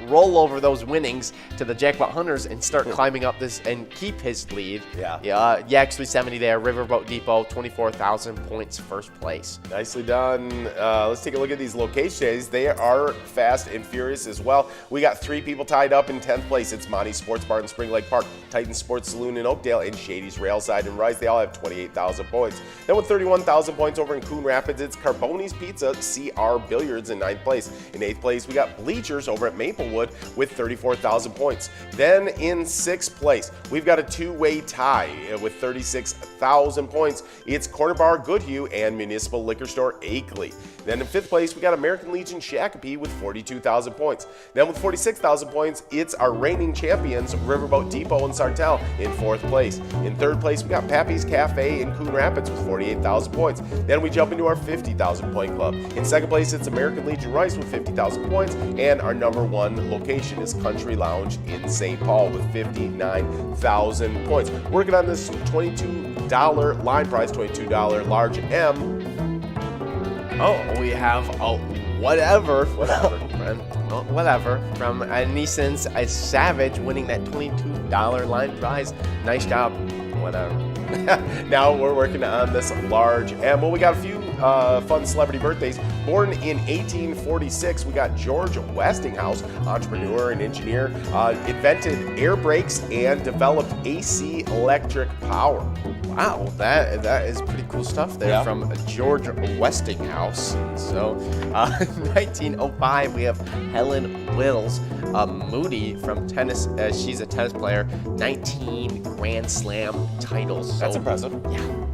roll over those winnings to the Jackpot Hunters and start climbing up this and keep his lead. Yeah. Yak 370 there, Riverboat Depot, 24,000 points, first place. Nicely done. Let's take a look at these locations. They are fast and furious as well. We got 3 people tied up in 10th place. It's Monty's Sports Bar in Spring Lake Park, Titan Sports Saloon in Oakdale, and Shady's Railside in Rice. They all have 28,000 points. Then with 31,000 points over in Coon Rapids, it's Carboni's Pizza, CR Billiards in 9th place. In 8th place, we got Bleachers over at Maplewood with 34,000 points. Then in 6th place, we've got a 2-way tie with 36,000 points. It's Corner Bar Goodhue and Municipal Liquor Store Akeley. Then in 5th place, we got American Legion Shakopee with 42,000 points. Then with 46,000 points, it's our reigning champions, Riverboat Depot and Sartell in 4th place. In 3rd place, we got Pappy's Cafe in Coon Rapids with 48,000 points. Then we jump into our 50,000 point club. In 2nd place, it's American Legion Rice with 50,000 points. And our number 1 location is Country Lounge in St. Paul with 59,000 points. Working on this $22 line prize, $22 large M. Oh, we have whatever from Nissan's Savage winning that $22 line prize. Nice job. Whatever. Now we're working on this large M. Well, we got a few fun celebrity birthdays. Born in 1846, we got George Westinghouse, entrepreneur and engineer, invented air brakes and developed AC electric power. Wow, that is pretty cool stuff there from George Westinghouse. So, 1905, we have Helen Wills Moody from tennis. She's a tennis player. 19 Grand Slam titles. That's impressive.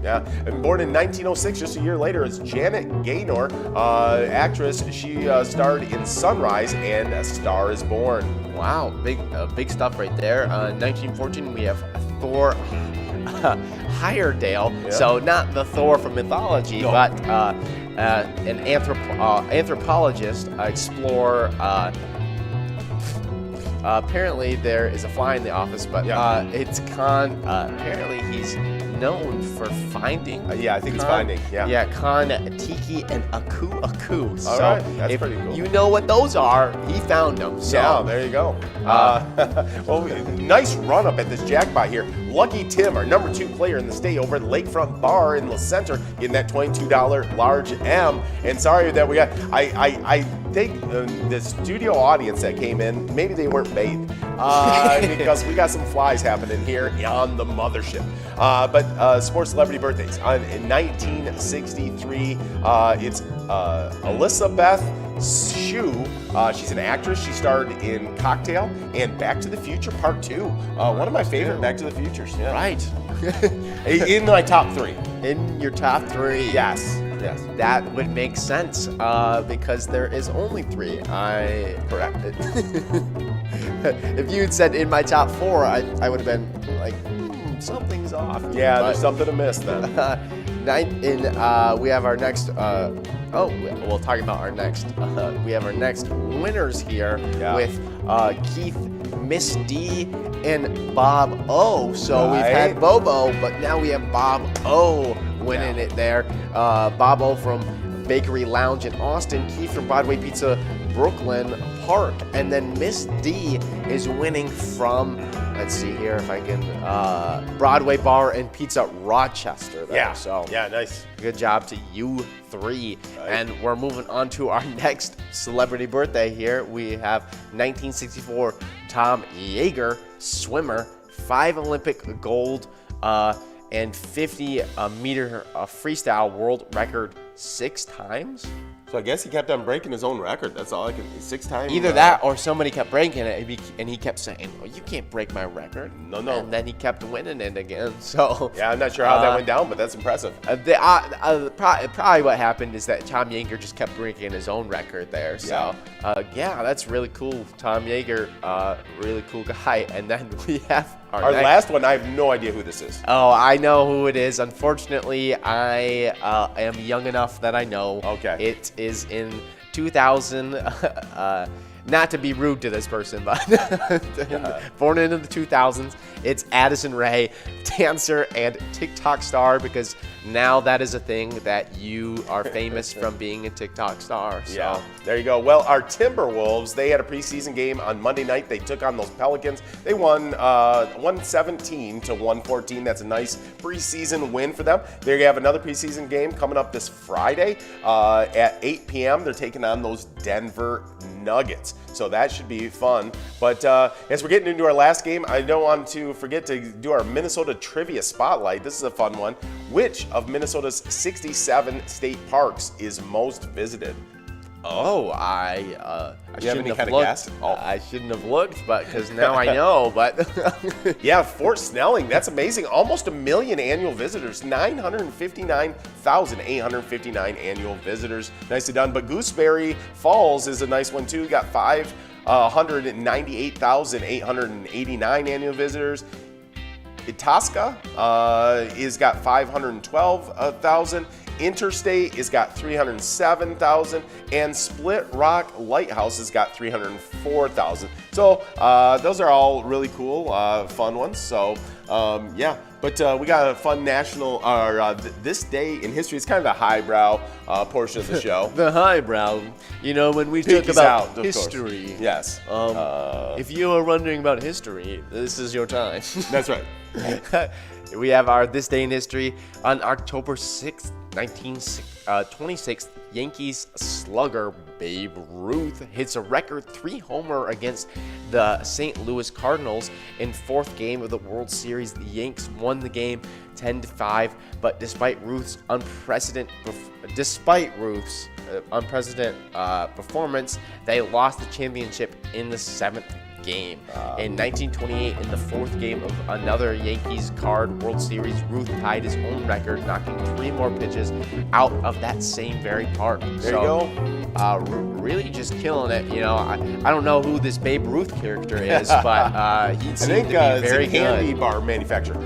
Yeah. And born in 1906, just a year later, is Janet Gaynor, actress. She starred in Sunrise and A Star Is Born. Wow, big stuff right there. 1914, we have Thor Heyerdahl. Yeah. So not the Thor from mythology, but an anthropologist, explorer. Apparently there is a fly in the office, but it's apparently he's known for finding. I think it's finding. Yeah, Khan, Tiki, and Aku. So All right, that's if pretty cool. you know what those are, he found them. So Yeah, there you go. Well, nice run up at this jackpot here. Lucky Tim, our number 2 player in the state, over at Lakefront Bar in the center, getting that $22 large M. And sorry that we got. I think the studio audience that came in, maybe they weren't bathed because we got some flies happening here on the mothership. But sports celebrity birthdays. In 1963, it's Elizabeth Shue. She's an actress. She starred in Cocktail and Back to the Future Part 2. One of my favorite Back to the Futures. Yeah. right. In my top 3. In your top 3. Yes. That would make sense because there is only 3. Correct. If you had said in my top 4, I would have been like, something's off. Yeah, there's something to miss then. We have our next. We'll talk about our next. We have our next winners here with Keith, Miss D, and Bob O. So we've had Bobo, but now we have Bob O winning it there. Bob O from Bakery Lounge in Austin, Keith from Broadway Pizza Brooklyn Park, and then Miss D is winning from, let's see here if I can, Broadway Bar and Pizza Rochester there. Nice. Good job to you 3. And we're moving on to our next celebrity birthday here. We have 1964 Tom Yeager, swimmer, 5 Olympic gold, and 50-meter freestyle world record 6 times. So I guess he kept on breaking his own record. That's all I can. 6 times. Either that or somebody kept breaking it, and he kept saying, "Oh, you can't break my record." No. And then he kept winning it again. So Yeah, I'm not sure how that went down, but that's impressive. Probably what happened is that Tom Yeager just kept breaking his own record there. So that's really cool. Tom Yeager, really cool guy. And then we have our last one. I have no idea who this is. Oh, I know who it is. Unfortunately, I am young enough that I know. Okay. It is in 2000. Not to be rude to this person, but born into the 2000s. It's Addison Rae. dancer, and TikTok star, because now that is a thing that you are famous from being a TikTok star. So. Yeah, there you go. Well, our Timberwolves, they had a preseason game on Monday night. They took on those Pelicans. They won 117 to 114. That's a nice preseason win for them. They have another preseason game coming up this Friday at 8 p.m. They're taking on those Denver Nuggets. So that should be fun. But as we're getting into our last game, I don't want to forget to do our Minnesota Trivia Spotlight. This is a fun one. Which of Minnesota's 67 state parks is most visited? Oh, I you have shouldn't any have kind of looked. guess? Oh. I shouldn't have looked, but because now I know. But Yeah, Fort Snelling. That's amazing. Almost 1 million annual visitors. 959,859 annual visitors. Nicely done. But Gooseberry Falls is a nice one too. Got 598,889 annual visitors. Itasca is got 512,000. Interstate has got 307,000, and Split Rock Lighthouse has got 304,000. So those are all really cool, fun ones. So yeah, but we got a fun national, this day in history. It's kind of a highbrow portion of the show. the highbrow, when we talk Pinkies about out, of course. history. Yes. If you are wondering about history, this is your time. That's right. We have our This Day in History on October 6th, 1926. Yankees slugger Babe Ruth hits a record 3-homer against the St. Louis Cardinals in 4th game of the World Series. The Yanks won the game 10-5, but despite Ruth's unprecedented performance, they lost the championship in the 7th game. In 1928, in the 4th game of another Yankees Card World Series, Ruth tied his own record, knocking 3 more pitches out of that same very park. There you go. Really just killing it. I don't know who this Babe Ruth character is, but he seemed to be very it's a candy good. bar manufacturer.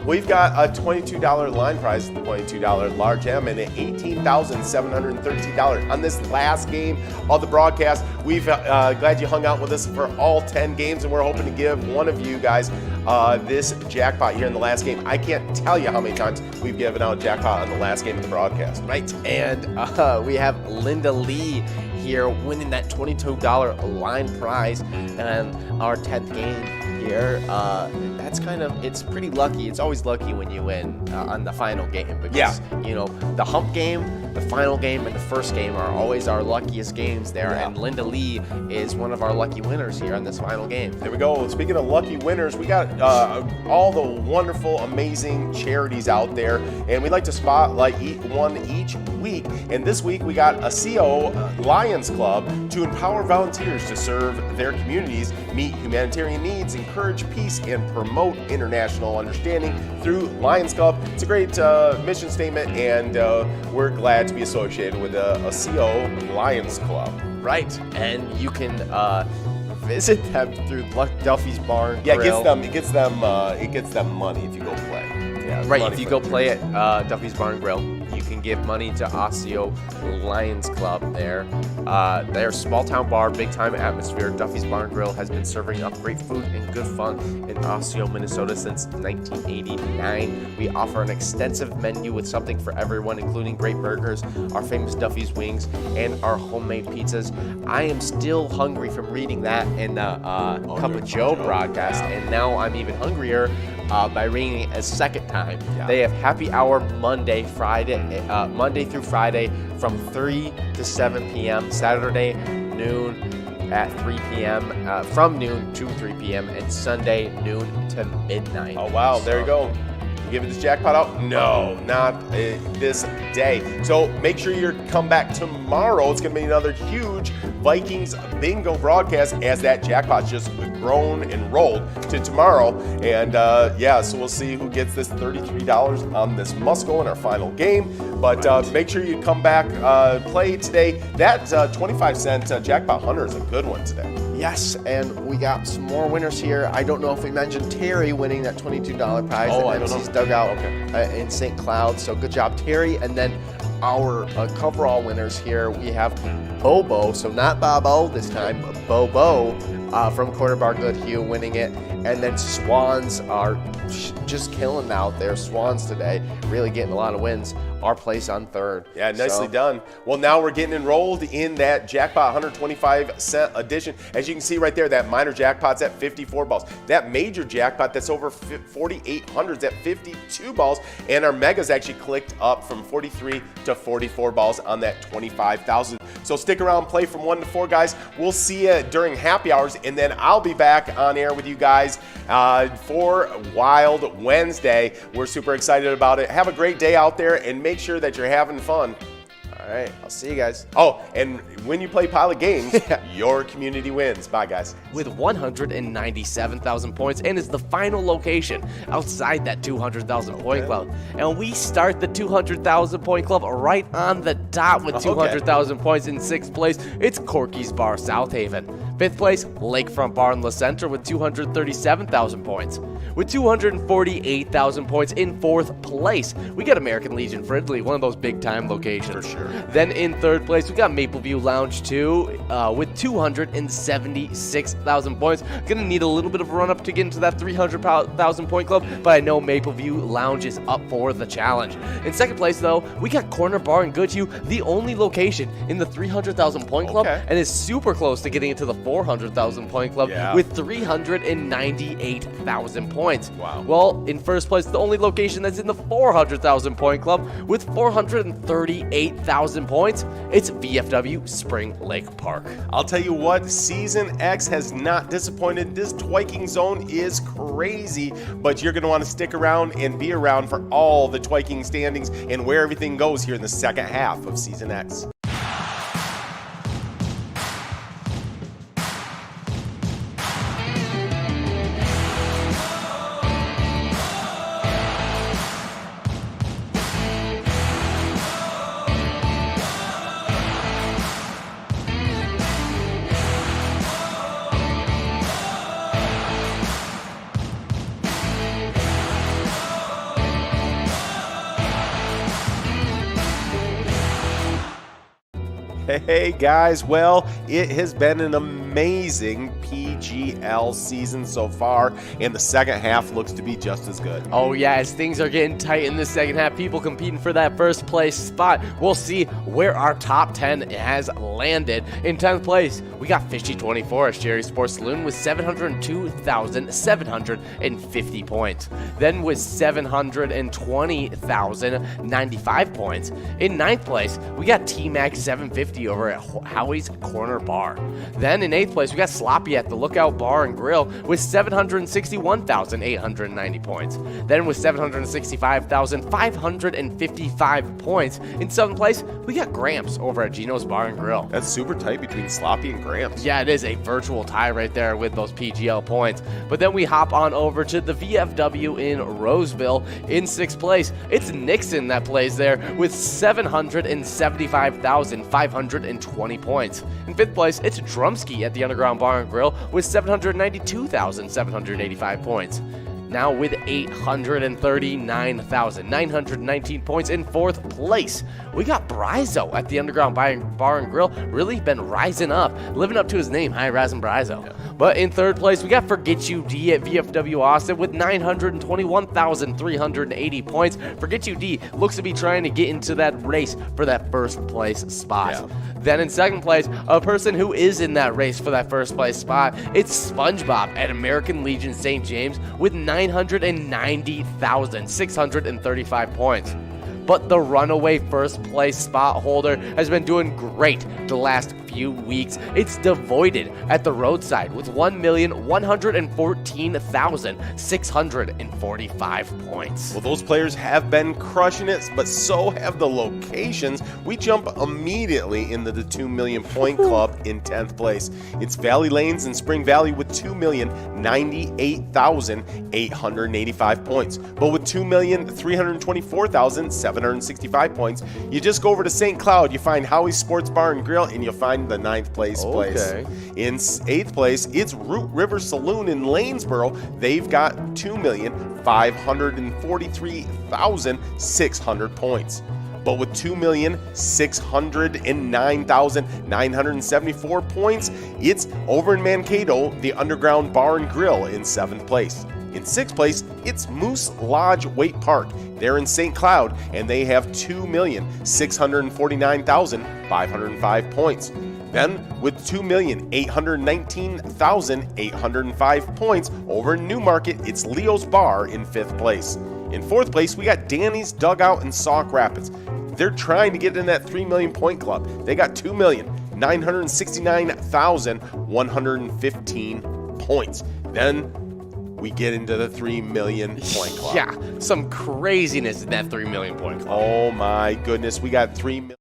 We've got a $22 line prize, $22 large M, and an $18,713 on this last game of the broadcast. We've glad you hung out with us for all 10 games, and we're hoping to give one of you guys this jackpot here in the last game. I can't tell you how many times we've given out a jackpot on the last game of the broadcast. Right, and we have Linda Lee here winning that $22 line prize, and our 10th game here. It's pretty lucky. It's always lucky when you win on the final game, because the hump game, the final game, and the first game are always our luckiest games there, and Linda Lee is one of our lucky winners here on this final game. There we go. Speaking of lucky winners, we got all the wonderful, amazing charities out there, and we'd like to spotlight one each week. And this week we got a CO Lions Club to empower volunteers to serve their communities, meet humanitarian needs, encourage peace, and promote international understanding through Lions Club. It's a great mission statement, and we're glad to be associated with a CO Lions Club. Right, and you can visit them through Duffy's Barn Yeah, Grill. it gets them money if you go play. Yeah, Right, money if you for go the play at Duffy's Barn Grill, you can give money to Osseo Lions Club there. Their small town bar, big time atmosphere. Duffy's Barn Grill has been serving up great food and good fun in Osseo, Minnesota since 1989. We offer an extensive menu with something for everyone, including great burgers, our famous Duffy's wings, and our homemade pizzas. I am still hungry from reading that in the Cup of Joe broadcast, and now I'm even hungrier by reading it a second time. They have happy hour Monday through Friday from 3 to 7 p.m. Saturday noon at 3 p.m. From noon to 3 p.m. and Sunday noon to midnight. Oh wow, there you go. You giving this jackpot out? No, not this day. So make sure you come back tomorrow. It's going to be another huge Vikings bingo broadcast, as that jackpot's just grown and rolled to tomorrow. And so we'll see who gets this $33 on this Musco in our final game. But make sure you come back, play today. That 25-cent jackpot hunter is a good one today. Yes, and we got some more winners here. I don't know if we mentioned Terry winning that $22 prize Oh, I at don't MC's know. Dugout in St. Cloud. So good job, Terry. And then our coverall winners here, we have Bobo, so not Bobo this time, but Bobo from Corner Bar Goodhue winning it. And then Swans are just killing out there. Swans today really getting a lot of wins. Our place on third. Yeah, nicely done. Well, now we're getting enrolled in that jackpot 125-cent edition. As you can see right there, that minor jackpot's at 54 balls. That major jackpot that's over 4,800 is at 52 balls. And our megas actually clicked up from 43 to 44 balls on that 25,000. So stick around, play from 1 to 4, guys. We'll see you during happy hours, and then I'll be back on air with you guys for Wild Wednesday. We're super excited about it. Have a great day out there, and make sure that you're having fun. All right, I'll see you guys. Oh, and when you play Pilot Games, your community wins. Bye, guys. With 197,000 points and is the final location outside that 200,000 point club. And we start the 200,000 point club right on the dot with 200,000 points. In 6th place, it's Corky's Bar South Haven. 5th place, Lakefront Bar in La Center with 237,000 points. With 248,000 points in 4th place, we got American Legion Fridley, one of those big time locations. For sure. Then in 3rd place, we got Mapleview Lounge 2 with 276,000 points. Gonna need a little bit of a run up to get into that 300,000 point club, but I know Mapleview Lounge is up for the challenge. In 2nd place, though, we got Corner Bar in Goodhue, the only location in the 300,000 point club, and is super close to getting into the 400,000 point club with 398,000 points. Wow. Well, in 1st place, the only location that's in the 400,000 point club with 438,000 points, it's VFW Spring Lake Park. I'll tell you what, Season X has not disappointed. This Twiking zone is crazy, but you're going to want to stick around and be around for all the Twiking standings and where everything goes here in the second half of Season X. Hey guys, well, it has been an amazing PGL season so far, and the second half looks to be just as good. Oh yeah, as things are getting tight in the second half, people competing for that 1st place spot. We'll see where our top 10 has landed. In 10th place, we got Fishy 24 at Sherry Sports Saloon with 702,750 points. Then with 720,095 points. In 9th place, we got T-Max 750 over at Howie's Corner Bar. Then in 8th place, we got Sloppy at the Lookout Bar and Grill with 761,890 points. Then with 765,555 points. In 7th place, we got Gramps over at Gino's Bar and Grill. That's super tight between Sloppy and Gramps. Yeah, it is a virtual tie right there with those PGL points. But then we hop on over to the VFW in Roseville. In 6th place, it's Nixon that plays there with 775,520 points. In 5th place, it's Drumsky at the Underground Bar and Grill with 792,785 points. Now with 839,919 points in 4th place, we got Brizo at the Underground Bar and Grill. Really been rising up, living up to his name, High Rise and Brizo. Yeah. But in 3rd place, we got Forget You D at VFW Austin with 921,380 points. Forget You D looks to be trying to get into that race for that 1st place spot. Yeah. Then in 2nd place, a person who is in that race for that 1st place spot, it's SpongeBob at American Legion St. James with 990,635 points. But the runaway 1st place spot holder has been doing great the last few weeks. It's Devoided at the Roadside with 1,114,645 points. Well, those players have been crushing it, but so have the locations. We jump immediately into the 2 million point club in 10th place. It's Valley Lanes in Spring Valley with 2,098,885 points. But with 2,324,765 points, you just go over to St. Cloud, you find Howie's Sports Bar and Grill, and you'll find the 9th place. In 8th place, it's Root River Saloon in Lanesboro. They've got 2,543,600 points. but with 2,609,974 points, it's over in Mankato, the Underground Bar and Grill in 7th place. In 6th place, it's Moose Lodge Waite Park. They're in St. Cloud, and they have 2,649,505 points. Then, with 2,819,805 points over in Newmarket, it's Leo's Bar in 5th place. In 4th place, we got Danny's Dugout in Sauk Rapids. They're trying to get in that 3 million point club. They got 2,969,115 points. Then we get into the 3 million point club. Yeah, some craziness in that 3 million point club. Oh my goodness, we got 3 million.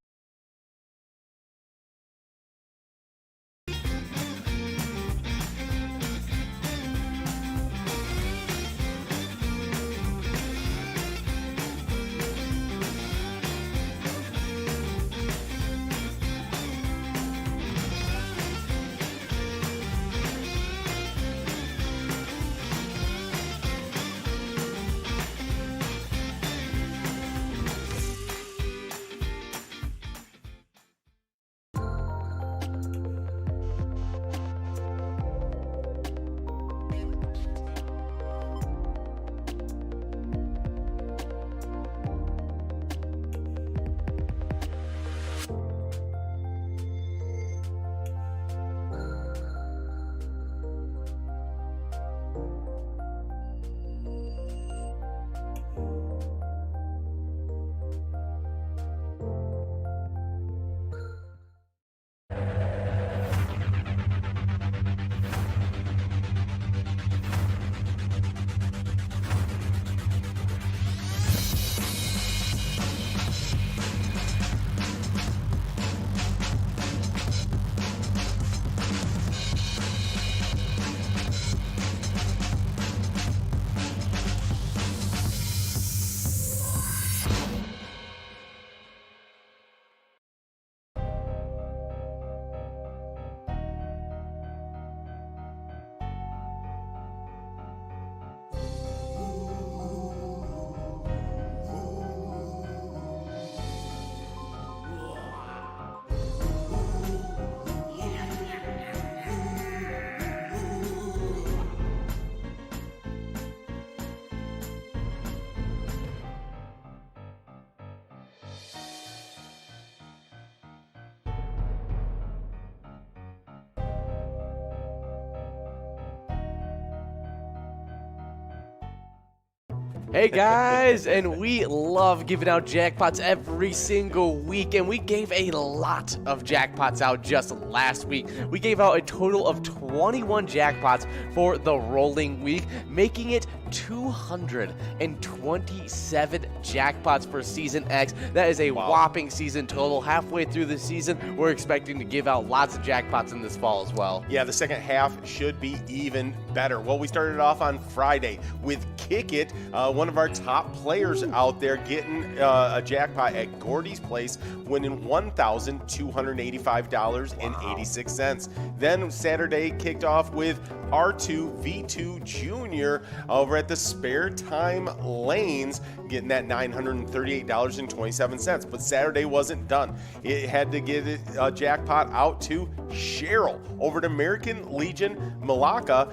Hey guys, and we love giving out jackpots every single week, and we gave a lot of jackpots out just last week. We gave out a total of 21 jackpots for the rolling week, making it 227 jackpots for Season X. That is a whopping season total. Halfway through the season, we're expecting to give out lots of jackpots in this fall as well. Yeah, the second half should be even better. Well, we started off on Friday with Kick It, one of our top players out there getting a jackpot at Gordy's Place, winning $1,285.86. Then Saturday kicked off with R2V2 Jr. over at the Spare Time Lanes, getting that $938.27. But Saturday wasn't done. It had to get a jackpot out to Cheryl over at American Legion Malacca,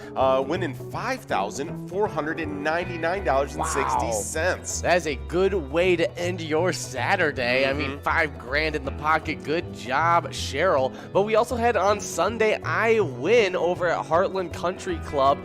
winning $5,499.60. That is a good way to end your Saturday. I mean, $5,000 in the pocket. Good job, Cheryl. But we also had on Sunday, I Win over at Heartland Country Club,